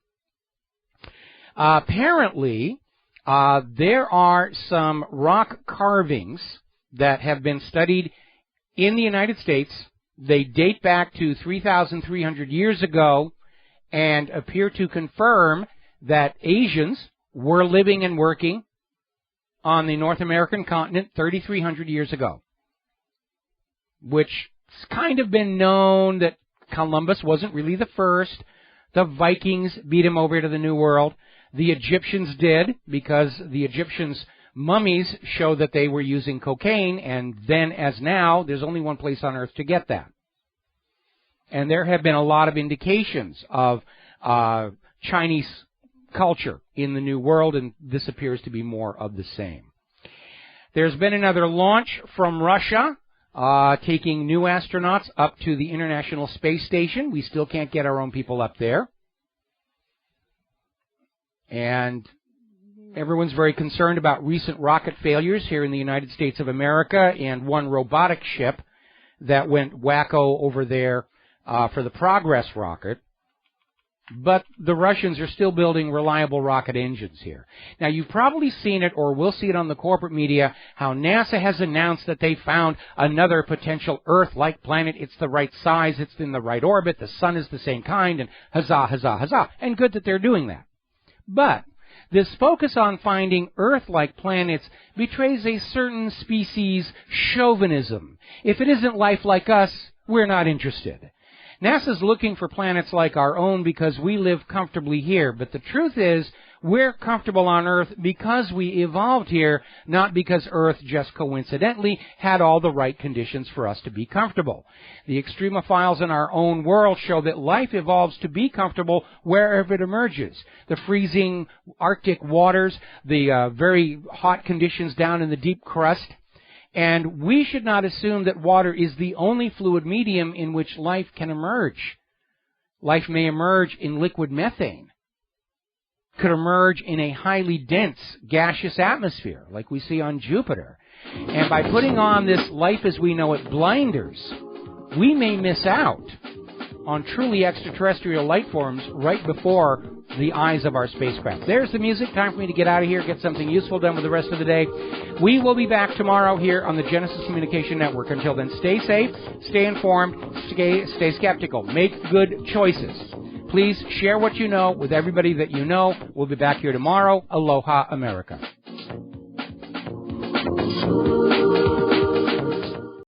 Apparently, there are some rock carvings that have been studied in the United States. They date back to 3,300 years ago and appear to confirm that Asians were living and working on the North American continent 3,300 years ago, which has kind of been known that Columbus wasn't really the first. The Vikings beat him over to the New World. The Egyptians did, because the Egyptians' mummies show that they were using cocaine, and then as now, there's only one place on earth to get that. And there have been a lot of indications of Chinese culture in the New World, and this appears to be more of the same. There's been another launch from Russia, taking new astronauts up to the International Space Station. We still can't get our own people up there. And everyone's very concerned about recent rocket failures here in the United States of America, and one robotic ship that went wacko over there for the Progress rocket. But the Russians are still building reliable rocket engines here. Now, you've probably seen it or will see it on the corporate media, how NASA has announced that they found another potential Earth-like planet. It's the right size, it's in the right orbit, the sun is the same kind, and huzzah, huzzah, huzzah. And good that they're doing that. But this focus on finding Earth-like planets betrays a certain species chauvinism. If it isn't life like us, we're not interested. NASA's looking for planets like our own because we live comfortably here. But the truth is, we're comfortable on Earth because we evolved here, not because Earth just coincidentally had all the right conditions for us to be comfortable. The extremophiles in our own world show that life evolves to be comfortable wherever it emerges. The freezing Arctic waters, the very hot conditions down in the deep crust. And we should not assume that water is the only fluid medium in which life can emerge. Life may emerge in liquid methane. Could emerge in a highly dense gaseous atmosphere, like we see on Jupiter. And by putting on this life as we know it blinders, we may miss out on truly extraterrestrial life forms right before the eyes of our spacecraft. There's the music. Time for me to get out of here, get something useful done with the rest of the day. We will be back tomorrow here on the Genesis Communication Network. Until then, stay safe, stay informed, stay skeptical, make good choices. Please share what you know with everybody that you know. We'll be back here tomorrow. Aloha, America.